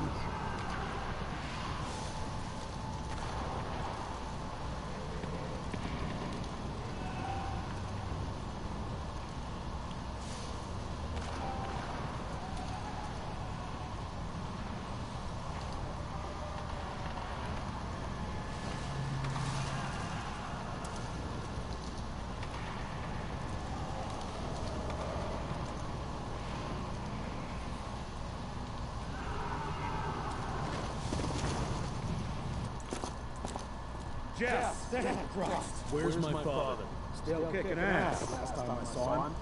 Jeff, thank Christ. Where's my father? Still kicking ass last time I saw him.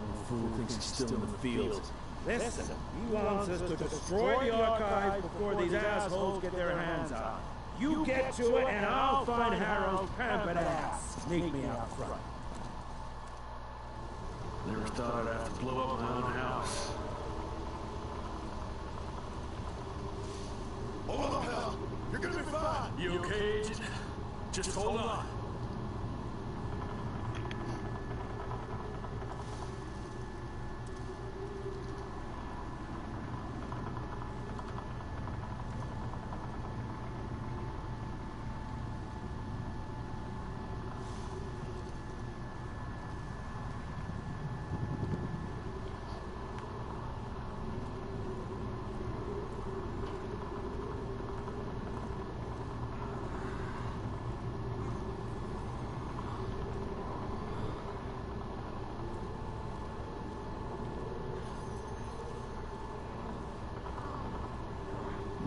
Old fool thinks he's still in the field. Listen, he wants us to destroy the archives before these assholes get their hands on it. You get to it, and I'll find Harold's pampered ass. Meet me out front. Never thought I'd have to blow up my own house. Hold on, pal. You're gonna be fine. You okay, Agent? Just hold on.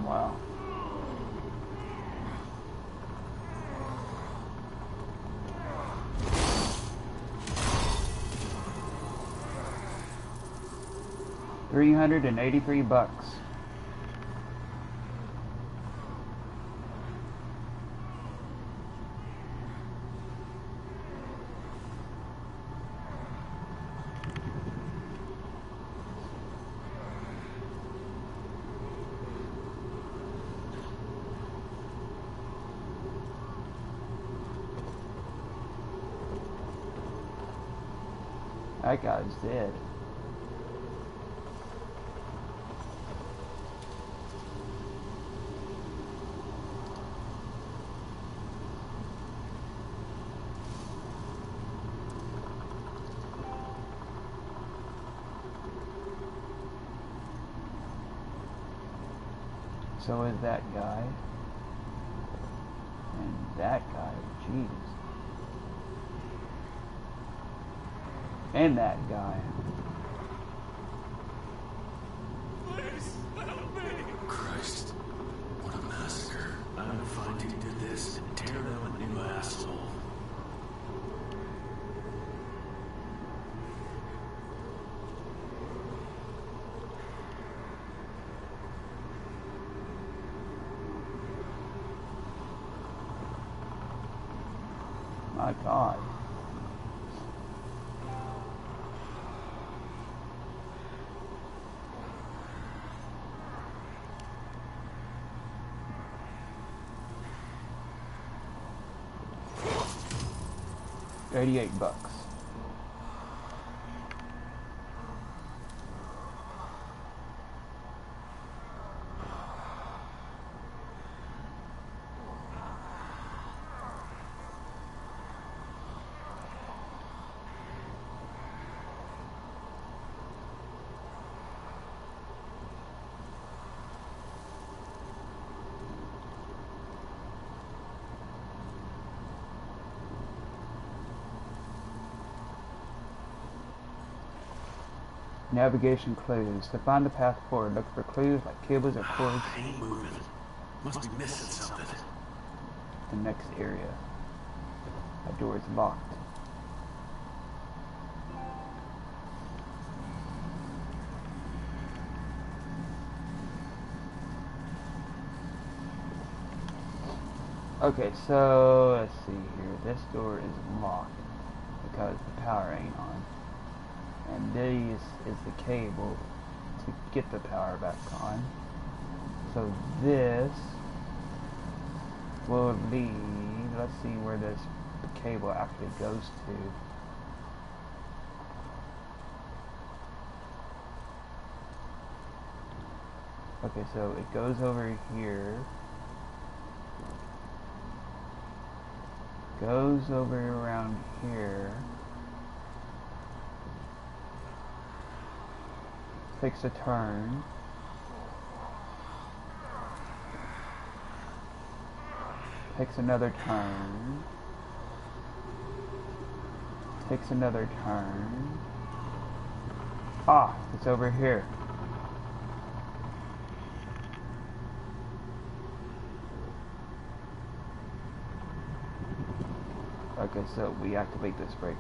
Wow. $383. That guy's dead. So is that guy. And that guy, jeez. And that guy. Please, help me! Christ, what a massacre. I'm gonna find who did this and tear them a new asshole. My God. $88. Navigation clues. To find the path forward, look for clues like cables or cords. Ain't moving. Must be missing something. The next area. That door is locked. Okay, so let's see here. This door is locked because the power ain't on. And this is the cable to get the power back on. So this will lead, let's see where this cable actually goes to. Okay, so it goes over here. Goes over around here. Takes a turn. Takes another turn. Takes another turn. Ah, it's over here. Okay, so we activate this breaker.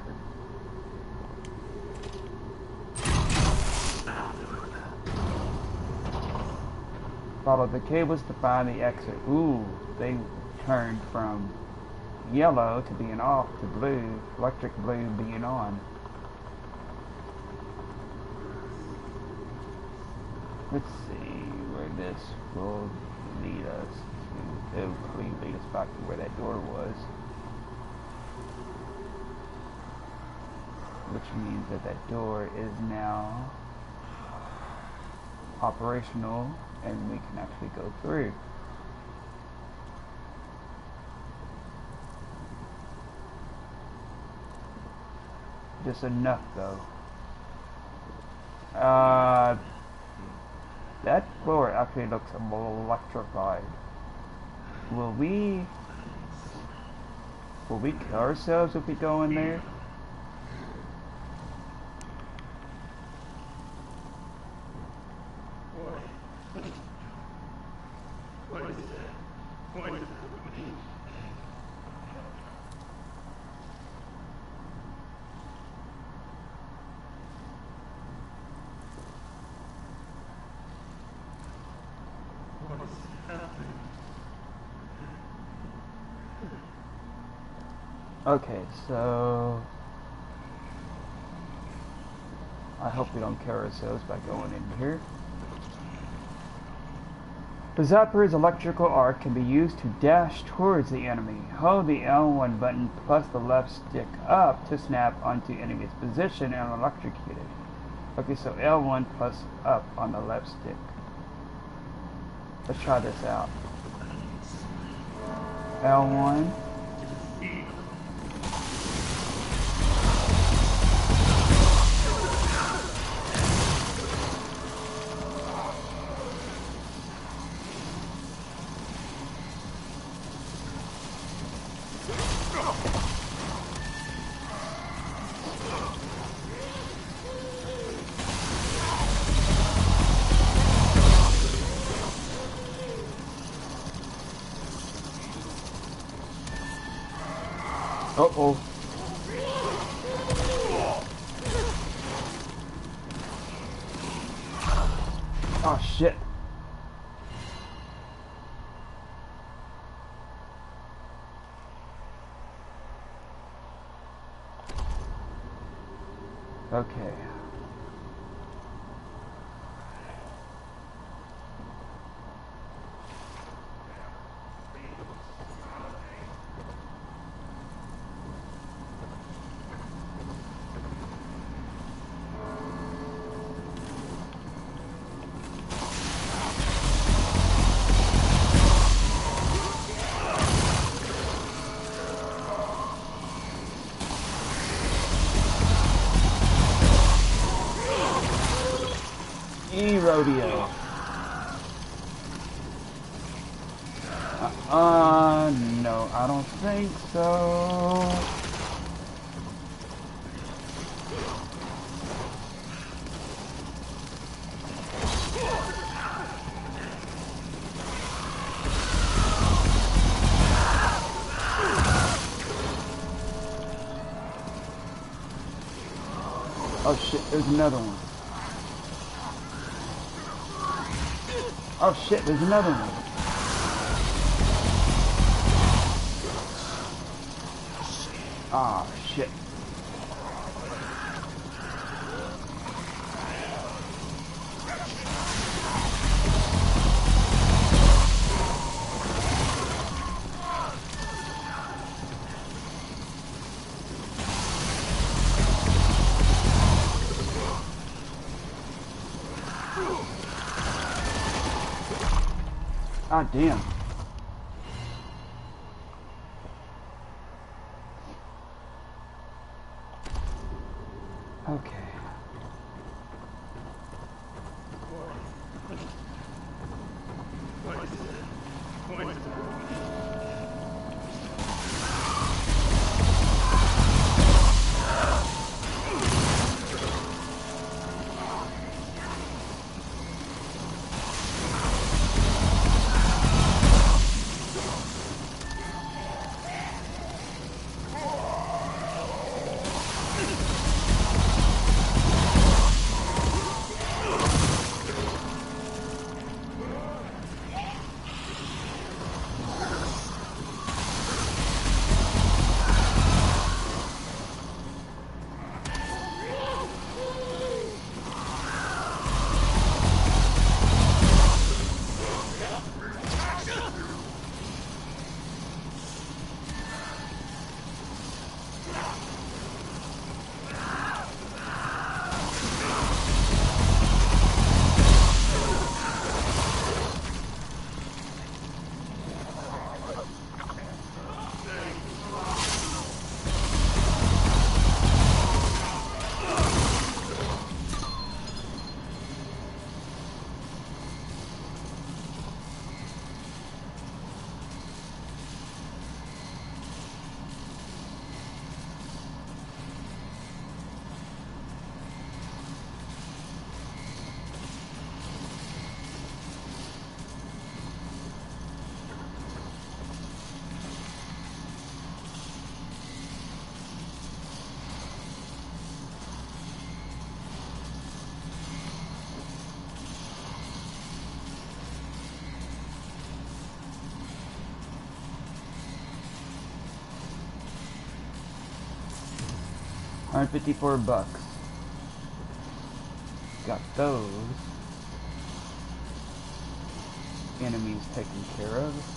Follow the cables to find the exit. Ooh, they turned from yellow to being off to blue, electric blue being on. Let's see where this will lead us to. It'll probably lead us back to where that door was. Which means that that door is now operational and we can actually go through. Just enough though. That floor actually looks a little electrified. Will we kill ourselves if we go in there? Okay, so I hope we don't kill ourselves by going in here. The Zapper's electrical arc can be used to dash towards the enemy. Hold the L1 button plus the left stick up to snap onto enemy's position and electrocute it. Okay, so L1 plus up on the left stick. Let's try this out. L1. Uh-oh. Oh, shit. Okay. Rodeo. No, I don't think so. Oh shit, there's another one. Oh shit, there's another one. Ah, shit. Ah, damn. Okay. $154. Got those enemies taken care of.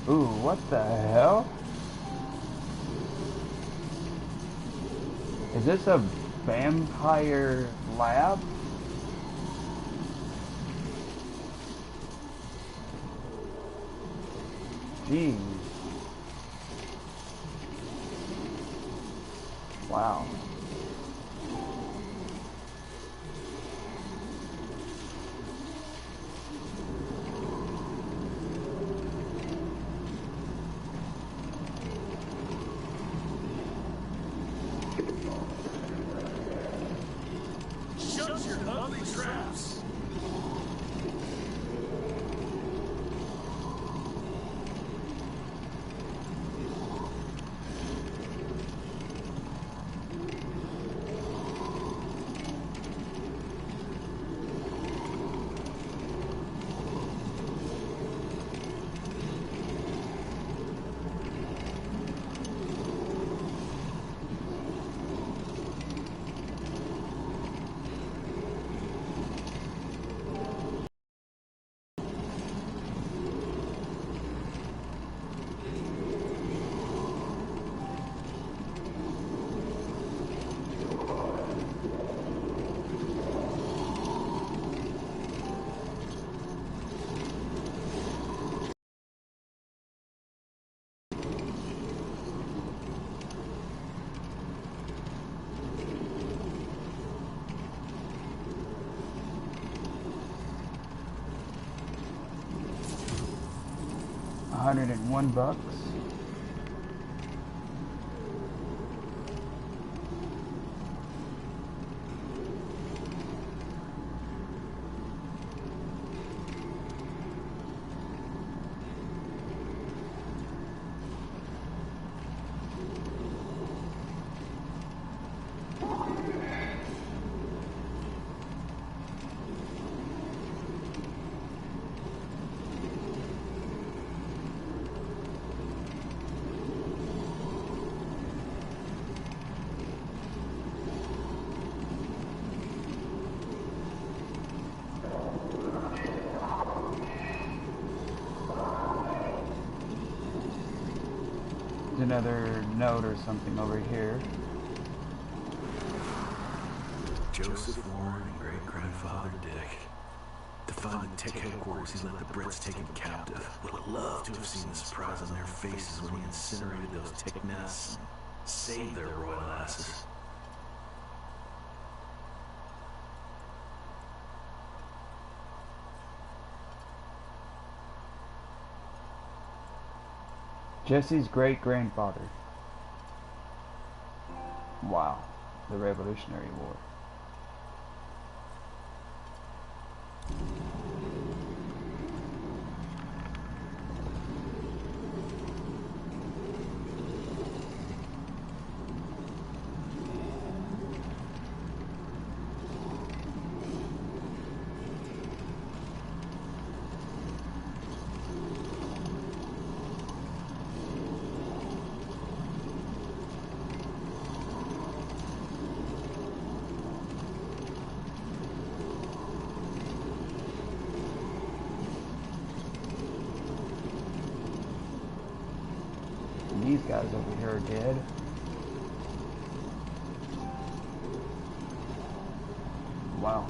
Ooh, what the hell? Is this a vampire lab? Jeez. Wow. $101. another note or something over here. Joseph Warren and great-grandfather Dick. To find the Tech headquarters he let the Brits take him captive. Would have loved to have seen the surprise on their faces when he incinerated those Tech nests and saved their royal asses. Jesse's great-grandfather. Wow. The Revolutionary War. These guys over here are dead. Wow.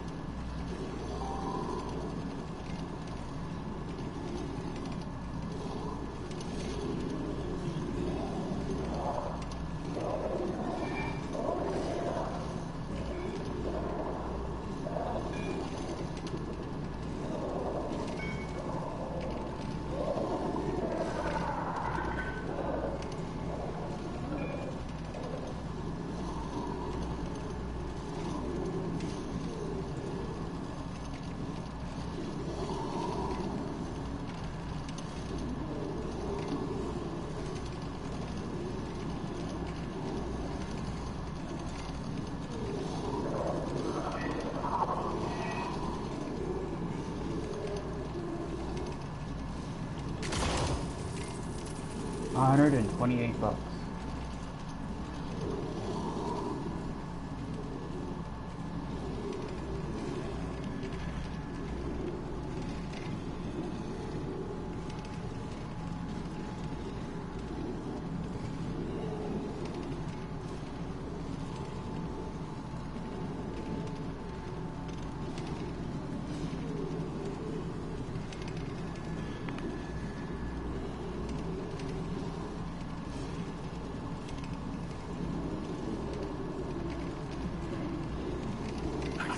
$128.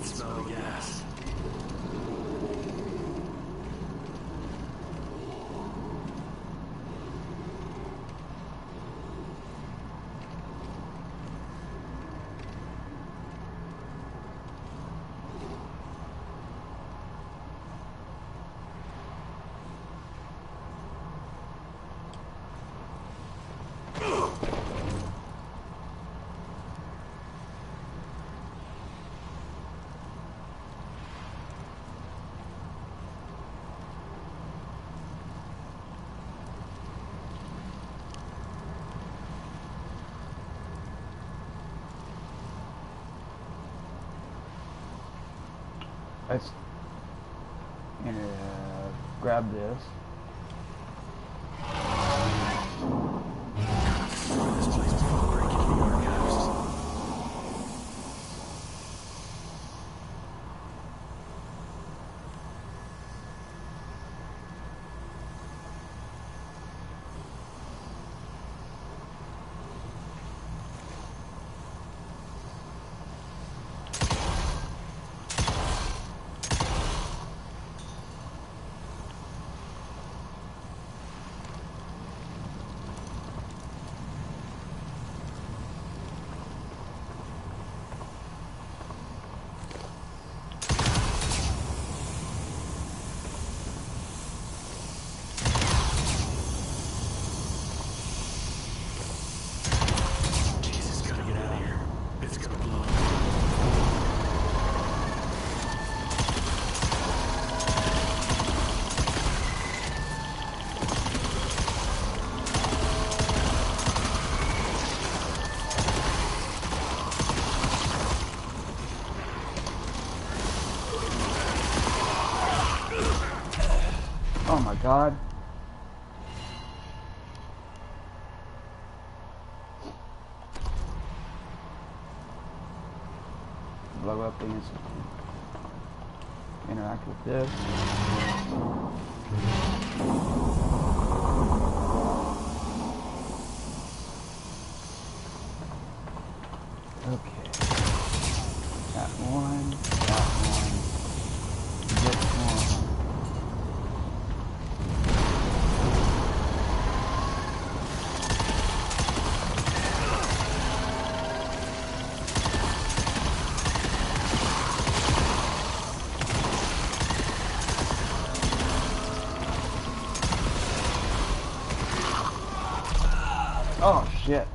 Smell the gas. Let's grab this. Oh my God. interact with this. Okay. That one, this one. Oh shit.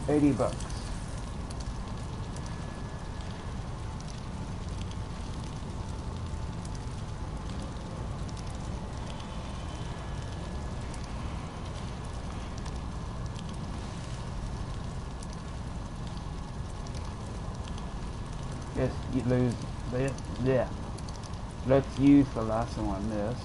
$80. Yes, you lose this. Yeah. Let's use the last one on this.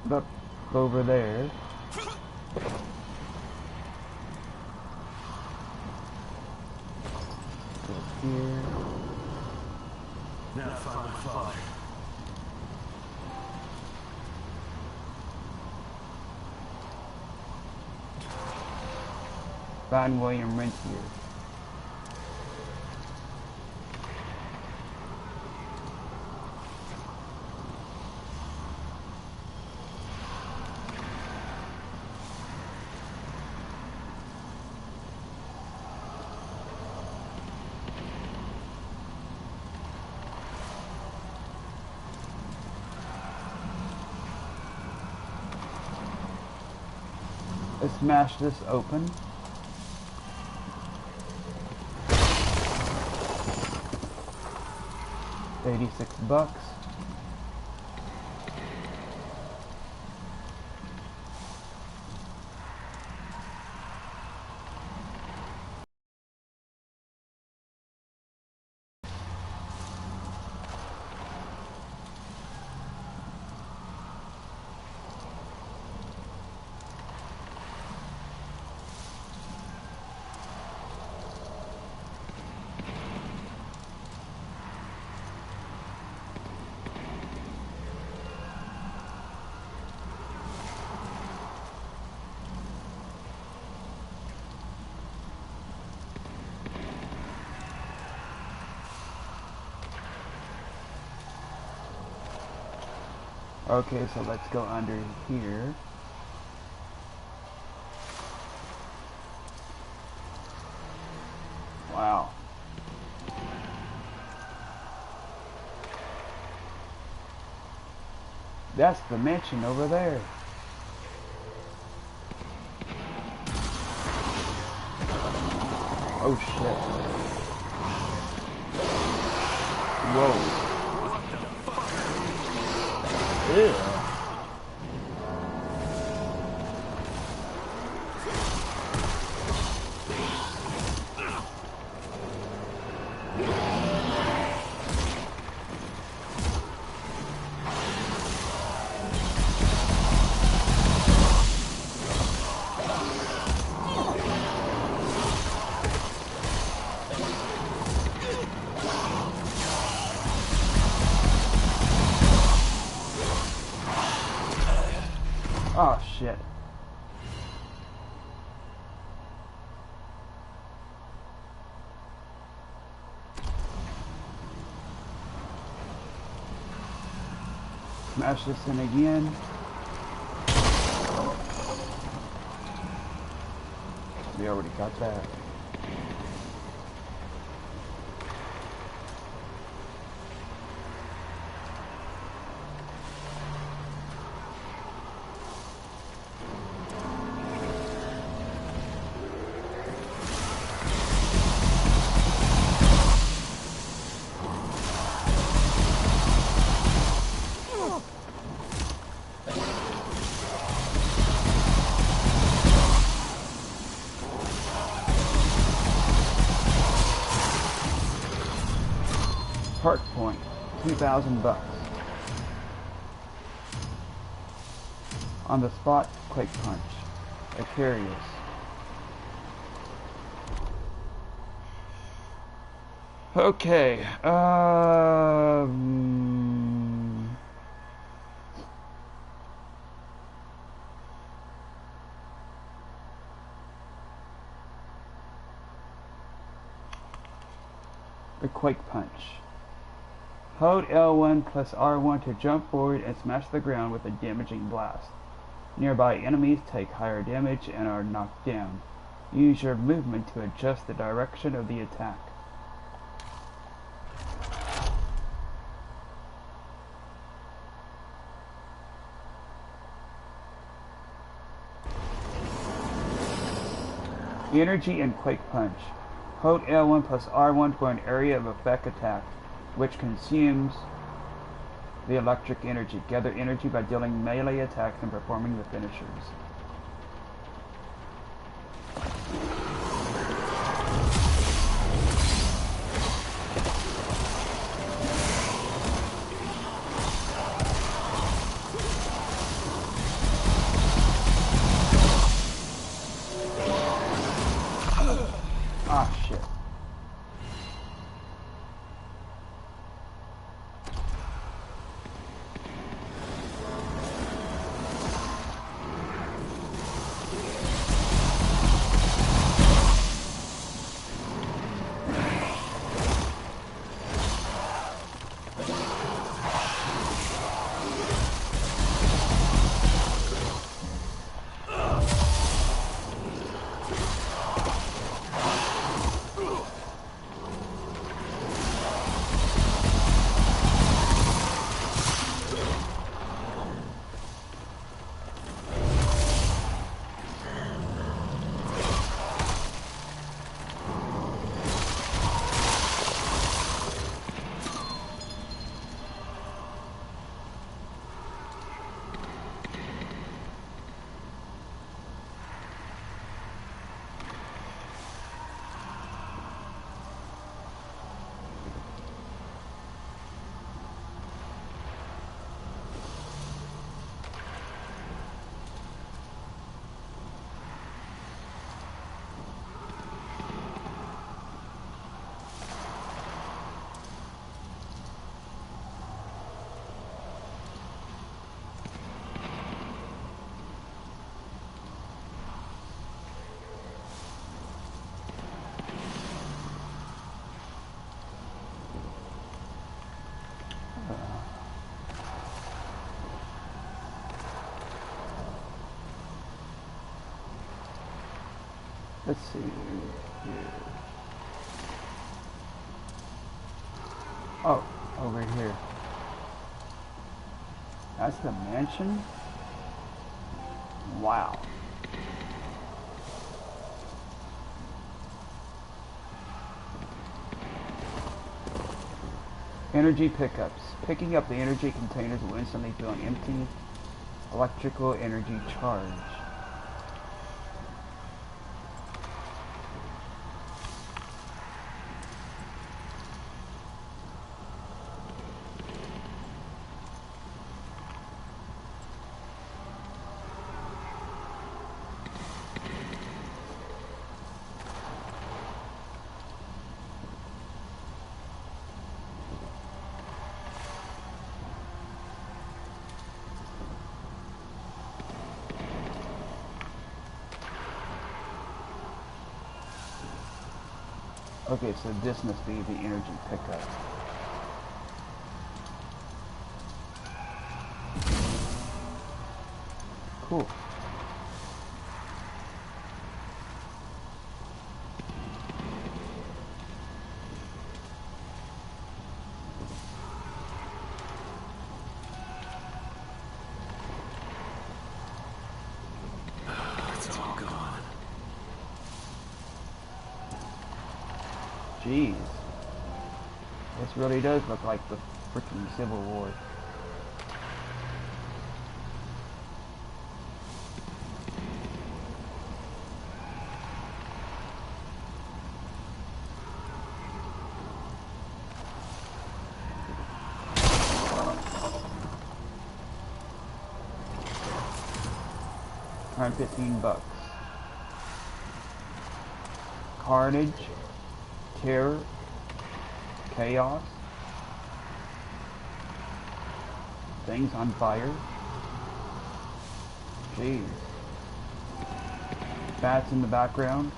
Look over there. here. Now find my father. Find William Rentier. Let's smash this open. $86. Okay, so let's go under here. Wow. That's the mansion over there. Oh shit. Whoa. Ew. Oh shit. Smash this in again. We already got that. Park point, $2,000. On the spot, quick punch. Aquarius. Okay, the quick punch. Hold L1 plus R1 to jump forward and smash the ground with a damaging blast. Nearby enemies take higher damage and are knocked down. Use your movement to adjust the direction of the attack. Energy and quick punch. Hold L1 plus R1 for an area of effect attack, which consumes the electric energy. Gather energy by dealing melee attacks and performing the finishers. Ah, shit. Let's see here. Oh, over here. That's the mansion? Wow. Energy pickups. Picking up the energy containers will instantly fill an empty electrical energy charge. Okay, so this must be the energy pickup. Cool. It's all gone. Jeez. This really does look like the freaking Civil War. $115. Carnage, terror, chaos, things on fire. Jeez. Bats in the background.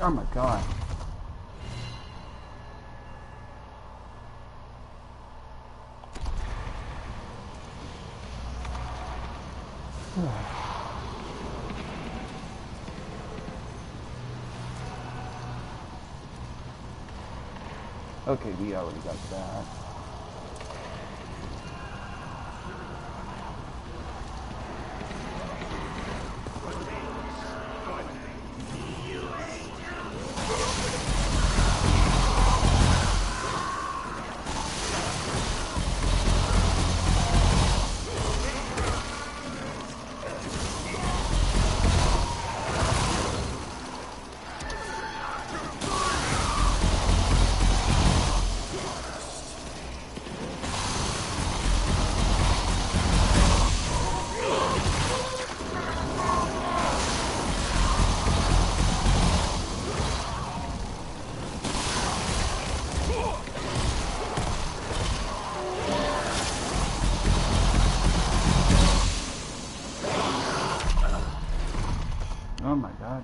Oh my god. Okay, we already got that. Oh my god.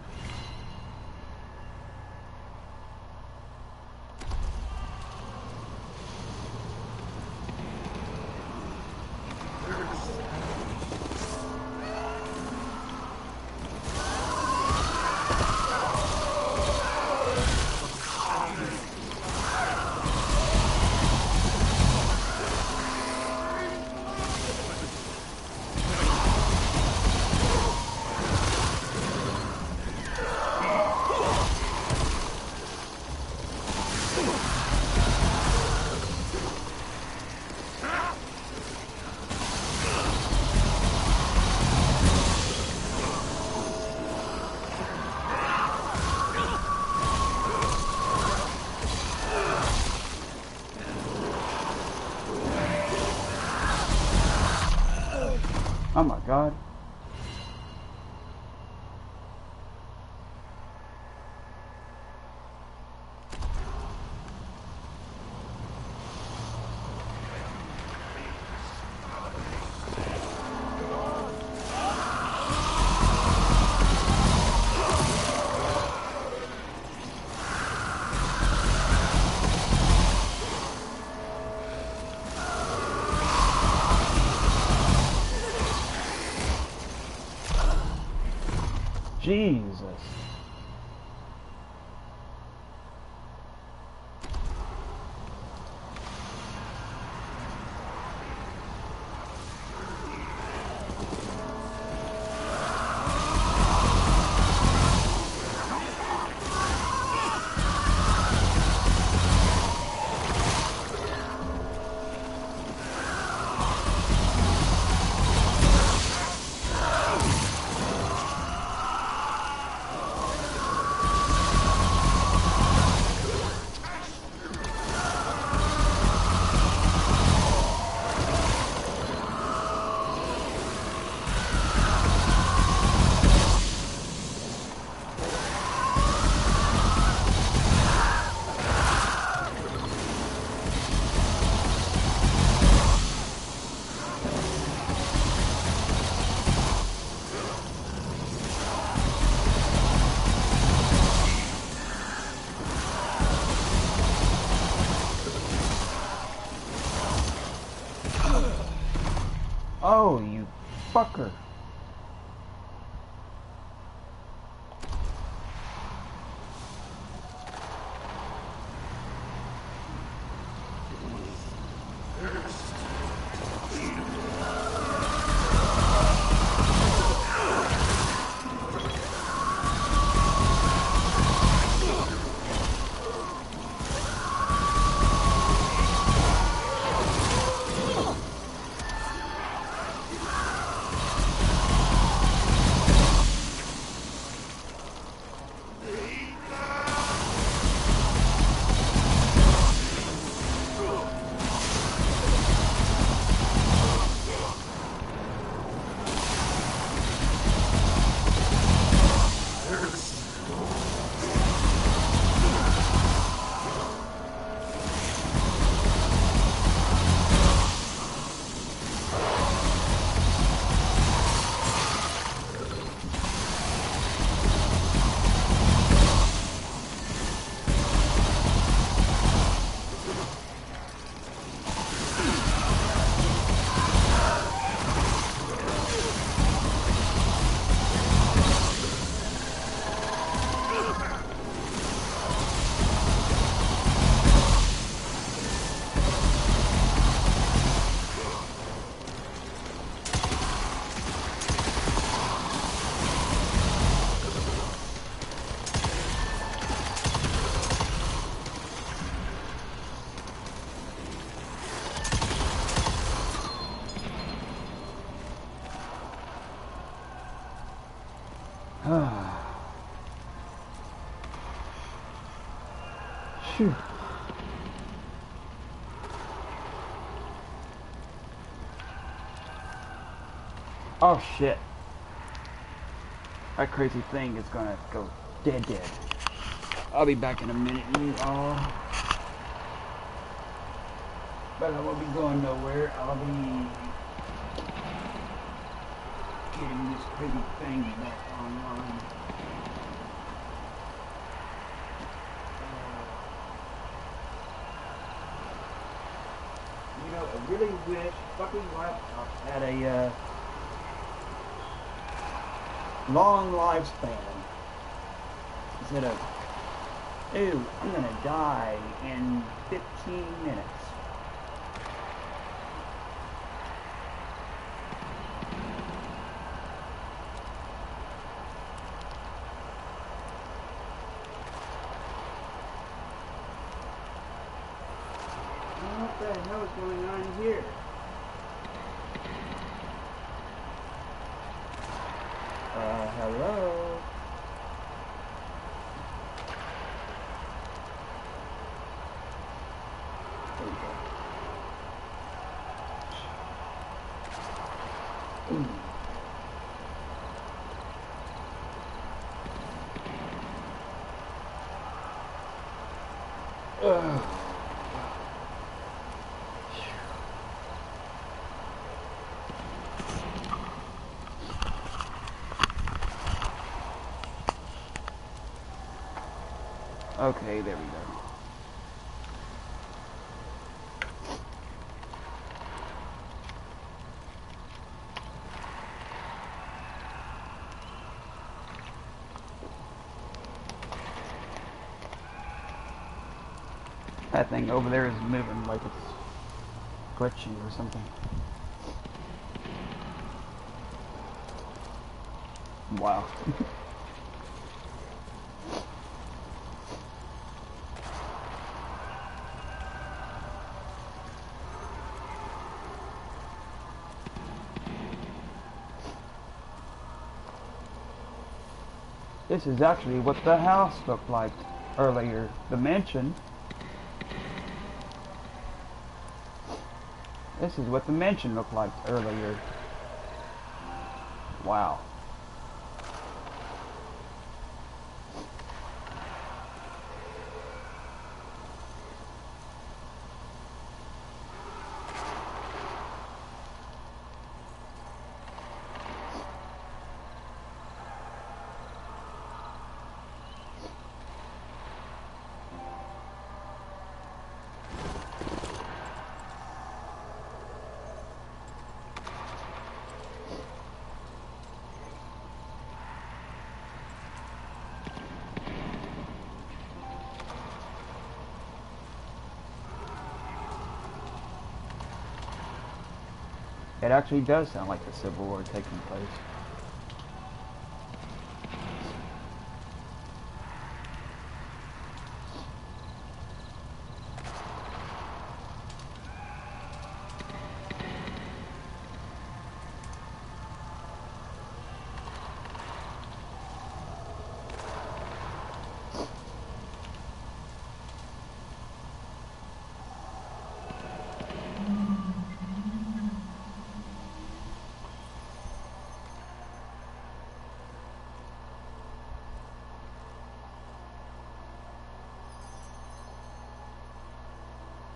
Oh my god. Jesus. Oh, you fucker. Phew. Oh shit. That crazy thing is gonna go dead. I'll be back in a minute, you all. But I won't be going nowhere. I'll be getting this crazy thing back online. You know, I really wish fucking laptops had a long lifespan instead of, ooh, I'm gonna die in 15 minutes. What the hell is going on here? Hello? There we go. Okay, there we go. That thing over there is moving like it's glitchy or something. Wow. This is actually what the house looked like earlier. The mansion. This is what the mansion looked like earlier. Wow. It actually does sound like the Civil War taking place.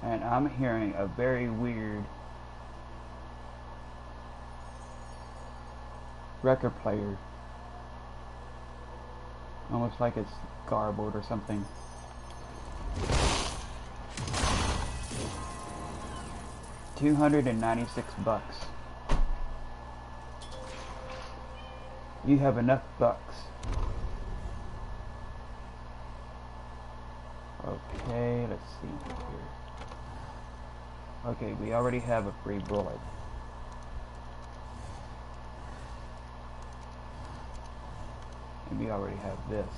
And I'm hearing a very weird record player. Almost like it's garbled or something. $296. You have enough bucks. Okay, let's see here. Okay, we already have a free bullet. And we already have this.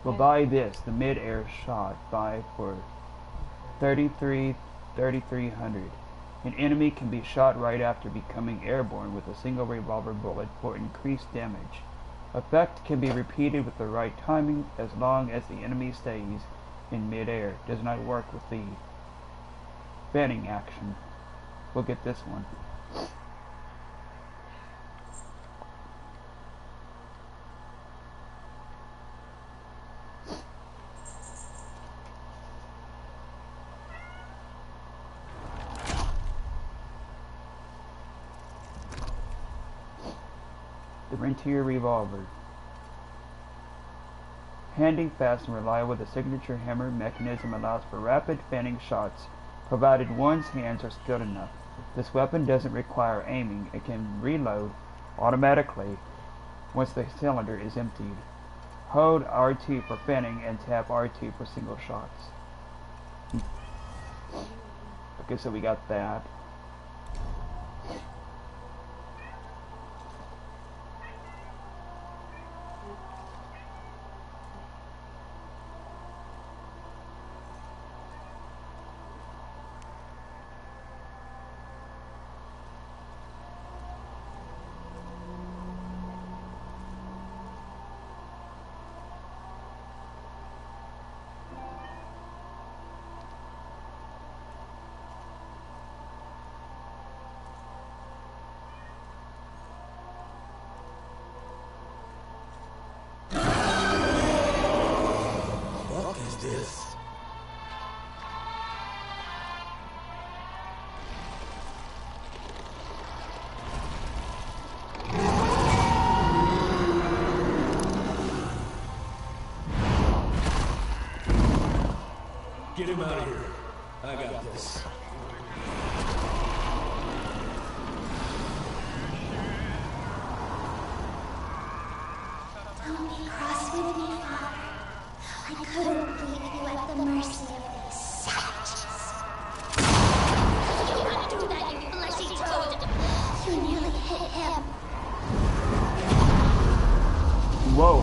We'll buy this, the mid-air shot, buy for $3,300. An enemy can be shot right after becoming airborne with a single revolver bullet for increased damage. Effect can be repeated with the right timing as long as the enemy stays in mid-air. Does not work with the banning action. We'll get this one. The Rentier Revolver. Handy, fast, and reliable, the signature hammer mechanism allows for rapid fanning shots, provided one's hands are skilled enough. This weapon doesn't require aiming. It can reload automatically once the cylinder is emptied. Hold R2 for fanning and tap R2 for single shots. Okay, so we got that. Get him out of here. I got this. Don't be cross with me, Father. I couldn't leave you at the mercy of these savages. You wouldn't do that, you fleshy toad. You nearly hit him. Whoa.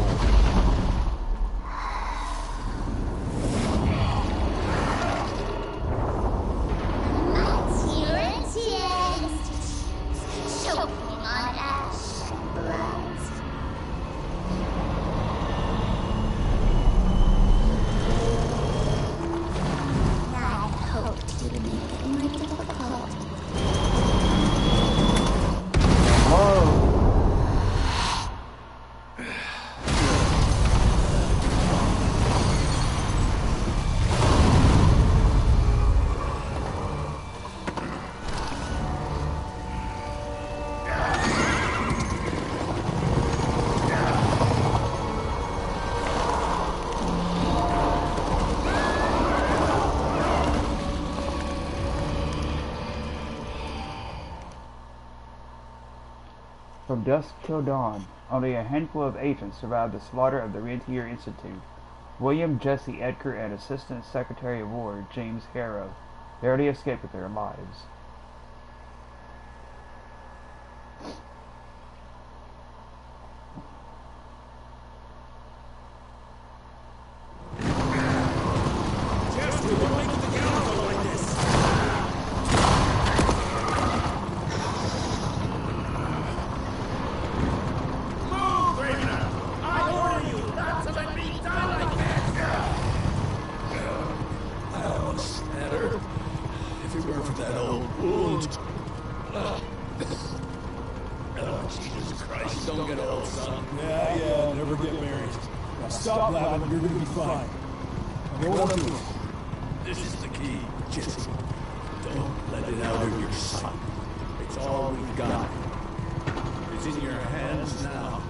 From dusk till dawn, only a handful of agents survived the slaughter of the Rentier Institute. William Jesse Edgar and Assistant Secretary of War James Harrow barely escaped with their lives. This is the key, Jesse. Don't let it out of your sight. It's all we've got. It's in your hands now.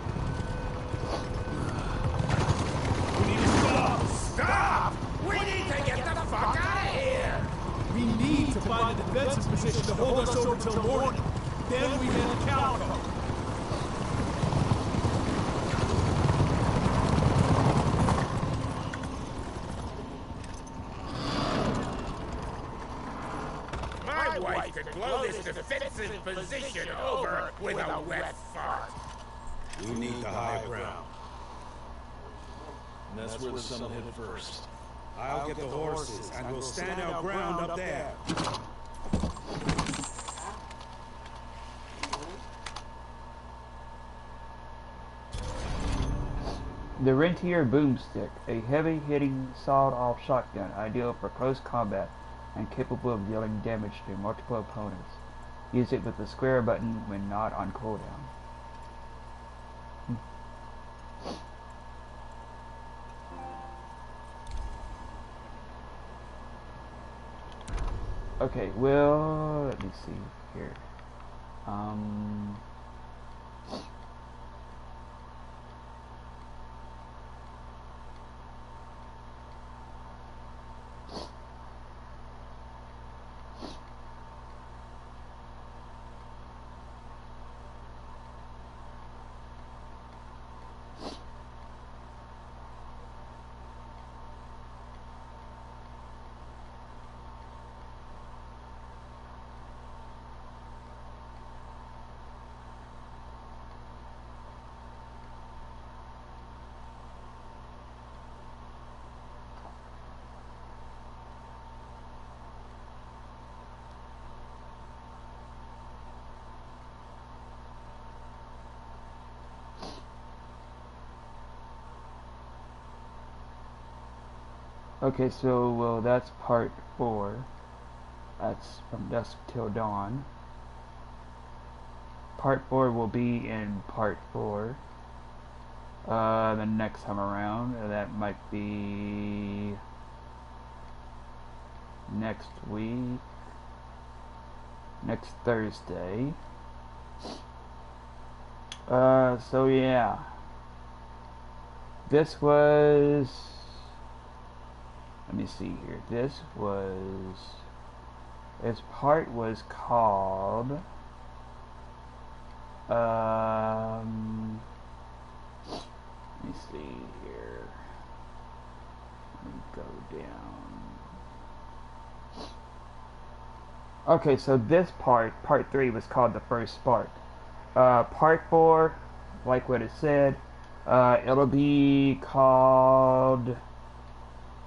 We need to stop! Stop! We need to get the fuck out of here! We need to find a defensive position to hold us over till morning. Then we hit Calico. My wife could blow this defensive position over with a wet fart. We need the high ground. And that's where the sun will hit first. I'll get the horses, and we'll stand our ground up there. The Rentier Boomstick, a heavy-hitting, sawed-off shotgun ideal for close combat and capable of dealing damage to multiple opponents. Use it with the square button when not on cooldown. Okay, well, let me see here. Okay, so, well, that's part 4. That's From Dusk Till Dawn. Part 4 will be in part 4. The next time around. That might be next week. Next Thursday. So yeah. This was... Let me see here. This part was called... let me see here. Let me go down. Okay, so this part 3, was called The First Spark. Part 4, like what it said, it'll be called,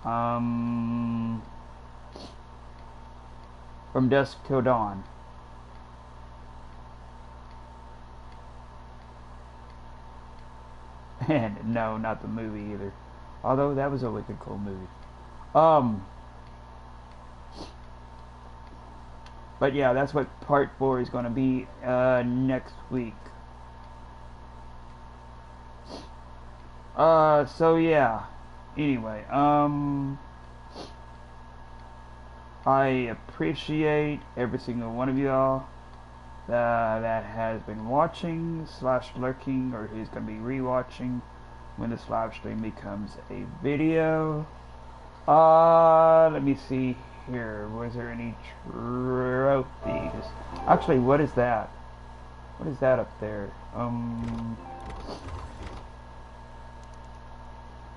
From Dusk Till Dawn. And no, not the movie either. Although that was a wicked cool movie. But yeah, that's what part 4 is going to be next week. So yeah. Anyway, I appreciate every single one of y'all that has been watching / lurking, or who's going to be rewatching when this live stream becomes a video. Let me see here. Was there any trophies? Actually, what is that? What is that up there?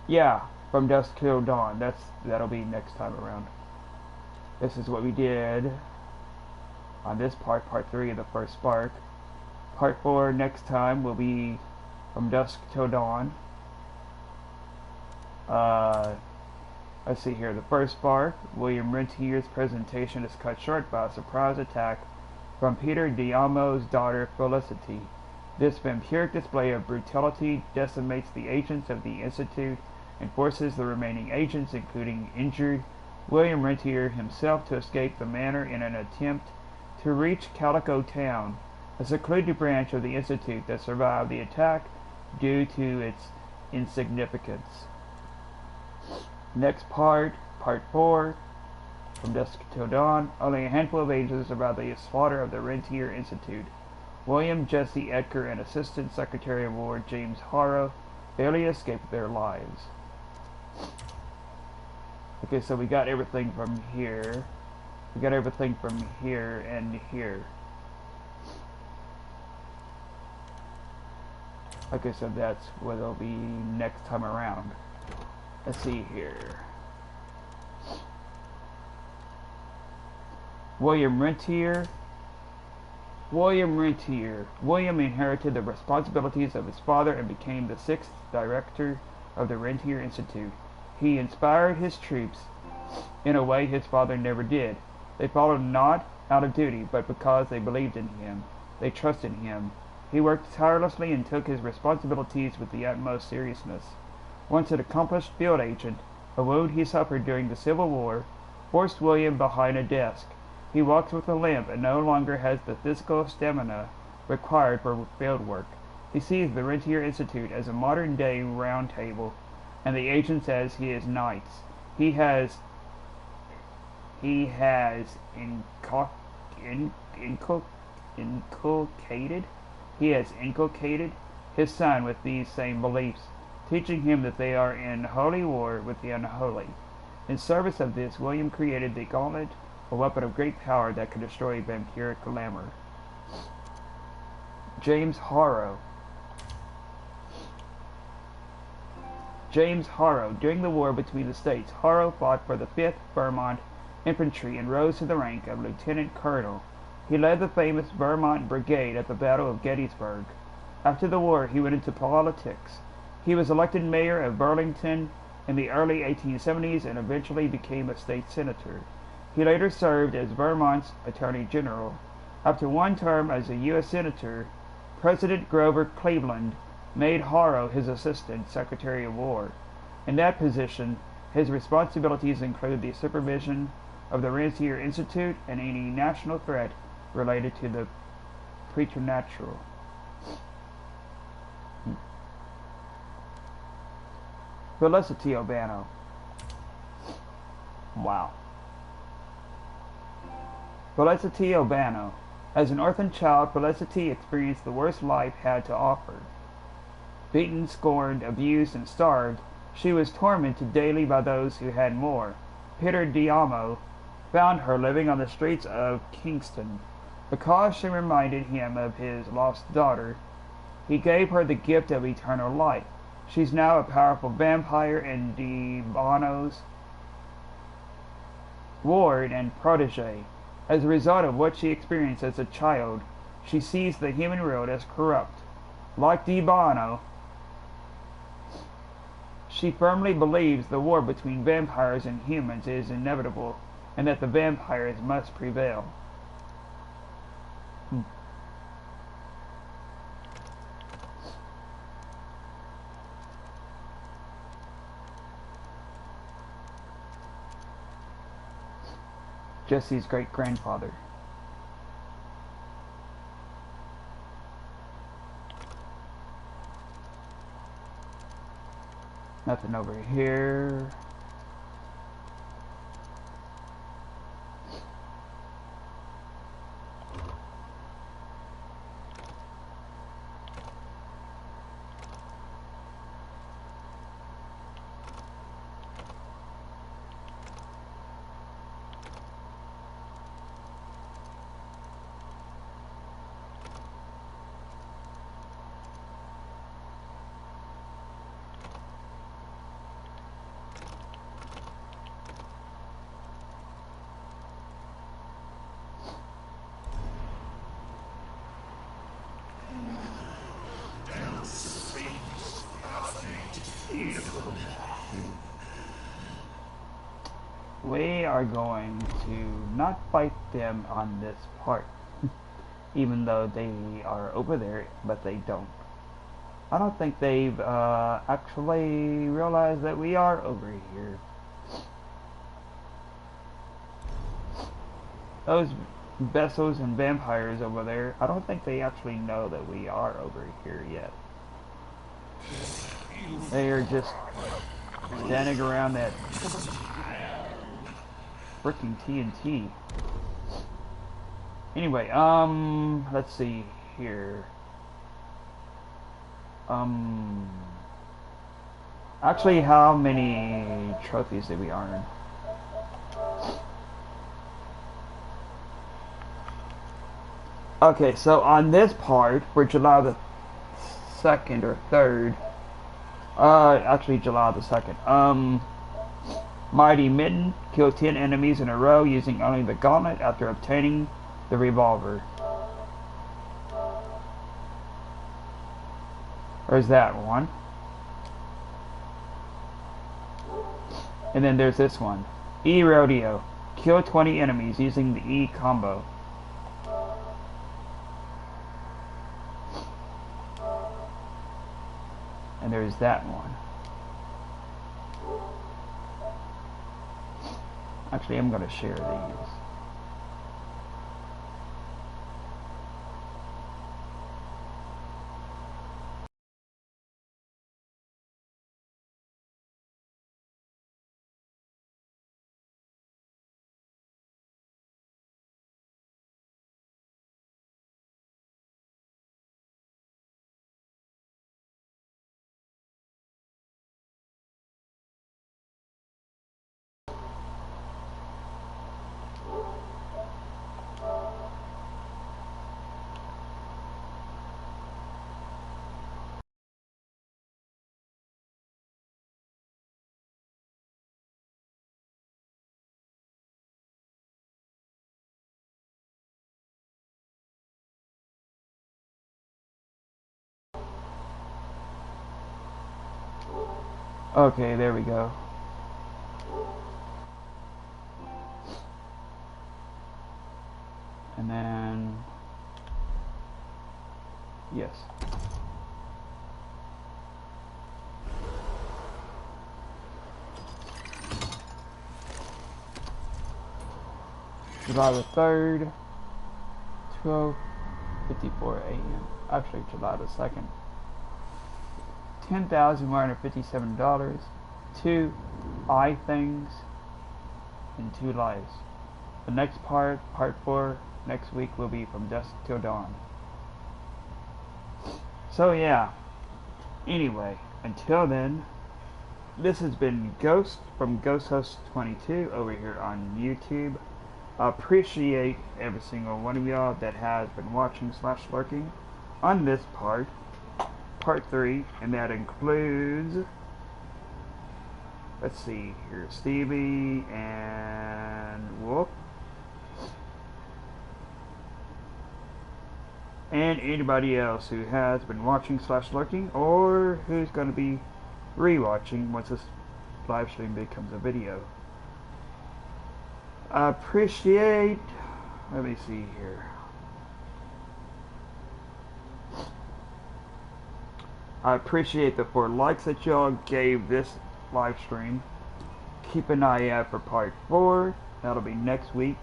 Yeah, From Dusk Till Dawn. That'll be next time around. This is what we did on this part 3 of The First Spark. Part 4 next time will be From Dusk Till Dawn. Let's see here. The First Spark. William Rentier's presentation is cut short by a surprise attack from Peter Diamo's daughter Felicity. This vampiric display of brutality decimates the agents of the Institute and forces the remaining agents, including injured William Rentier himself, to escape the manor in an attempt to reach Calico Town, a secluded branch of the Institute that survived the attack due to its insignificance. Next part 4, From Dusk Till Dawn. Only a handful of agents survived the slaughter of the Rentier Institute. William Jesse Edgar and Assistant Secretary of War James Harrow barely escaped their lives. Okay, so we got everything from here. We got everything from here and here. Okay, so that's what it'll be next time around. Let's see here. William Rentier. William inherited the responsibilities of his father and became the 6th director of the Rentier Institute. He inspired his troops in a way his father never did. They followed not out of duty, but because they believed in him. They trusted him. He worked tirelessly and took his responsibilities with the utmost seriousness. Once an accomplished field agent, a wound he suffered during the Civil War forced William behind a desk. He walks with a limp and no longer has the physical stamina required for field work. He sees the Rentier Institute as a modern-day round table, and the agents as his knights. He has inculcated his son with these same beliefs, teaching him that they are in holy war with the unholy. In service of this, William created the gauntlet, a weapon of great power that could destroy vampiric glamour. James Harrow. During the war between the states, Harrow fought for the 5th Vermont Infantry and rose to the rank of lieutenant colonel. He led the famous Vermont Brigade at the Battle of Gettysburg. After the war, he went into politics. He was elected mayor of Burlington in the early 1870s and eventually became a state senator. He later served as Vermont's Attorney General. After one term as a U.S. Senator, President Grover Cleveland made Harrow his Assistant Secretary of War. In that position, His responsibilities include the supervision of the Razier Institute and any national threat related to the preternatural. Felicity Obano. Wow. Felicity Obano. As an orphan child, Felicity experienced the worst life had to offer. Beaten, scorned, abused, and starved, she was tormented daily by those who had more. Peter Diamo found her living on the streets of Kingston. Because she reminded him of his lost daughter, he gave her the gift of eternal life. She's now a powerful vampire in Diano's ward and protege. As a result of what she experienced as a child, she sees the human world as corrupt. Like Diano, she firmly believes the war between vampires and humans is inevitable, and that the vampires must prevail. Jesse's great-grandfather. Nothing over here. We are going to not fight them on this part, even though they are over there, but they don't. I don't think they've actually realized that we are over here. Those vessels and vampires over there, I don't think they actually know that we are over here yet. They are just standing around that freaking TNT. Anyway, let's see here. Actually, how many trophies did we earn? Okay, so on this part, for July the 2nd or 3rd, actually July the 2nd, Mighty Mitten killed 10 enemies in a row using only the gauntlet after obtaining the revolver. There's that one. And then there's this one. E Rodeo. Kill 20 enemies using the E combo. And there's that one. Actually, I'm going to share these. Okay, there we go. And then... yes. July the 3rd, 12:54 a.m. Actually, July the 2nd. $10,157, 2 eye things, and 2 lives. The next part 4, next week will be From Dusk Till Dawn. So yeah, anyway, until then, this has been Ghost from Ghost Host 22 over here on YouTube. I appreciate every single one of y'all that has been watching / lurking on this part 3, and that includes, let's see here, Stevie and Wolf, and anybody else who has been watching / lurking, or who's going to be rewatching once this live stream becomes a video. I appreciate, let me see here, I appreciate the 4 likes that y'all gave this live stream. Keep an eye out for part 4. That'll be next week.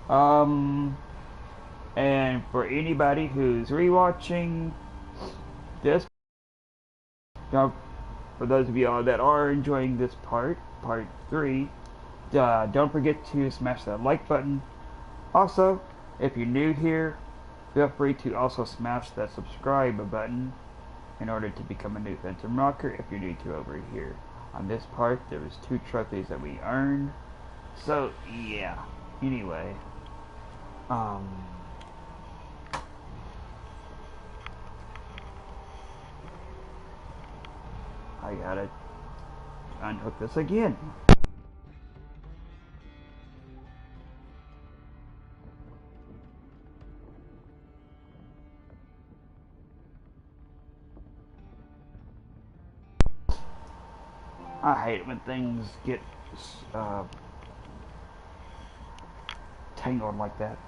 And for anybody who's rewatching this, for those of y'all that are enjoying this part 3, don't forget to smash that like button. Also, if you're new here, feel free to also smash that subscribe button in order to become a new Phantom Rocker if you're new to over here. On this part, there was 2 trophies that we earned. So, yeah. Anyway. I gotta unhook this again. I hate it when things get tangled like that.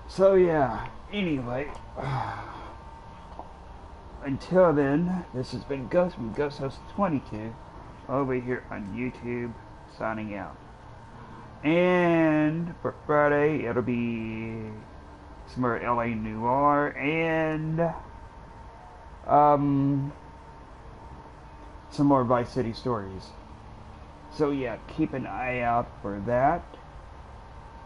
So yeah, anyway, until then, this has been Ghost from Ghost Host 22 over here on YouTube, signing out. And for Friday, it'll be some more LA Noir and some more Vice City stories. So yeah, keep an eye out for that.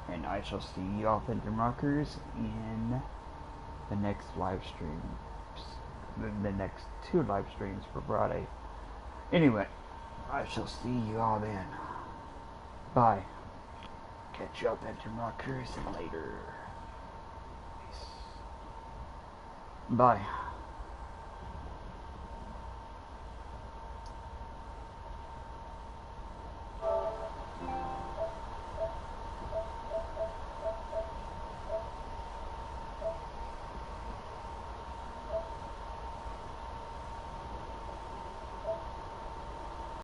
And I shall see y'all Phantom Rockers in the next live stream. The next 2 live streams for Friday. Anyway, I shall see you all then. Bye. Catch y'all Phantom Rockers later. Peace. Bye.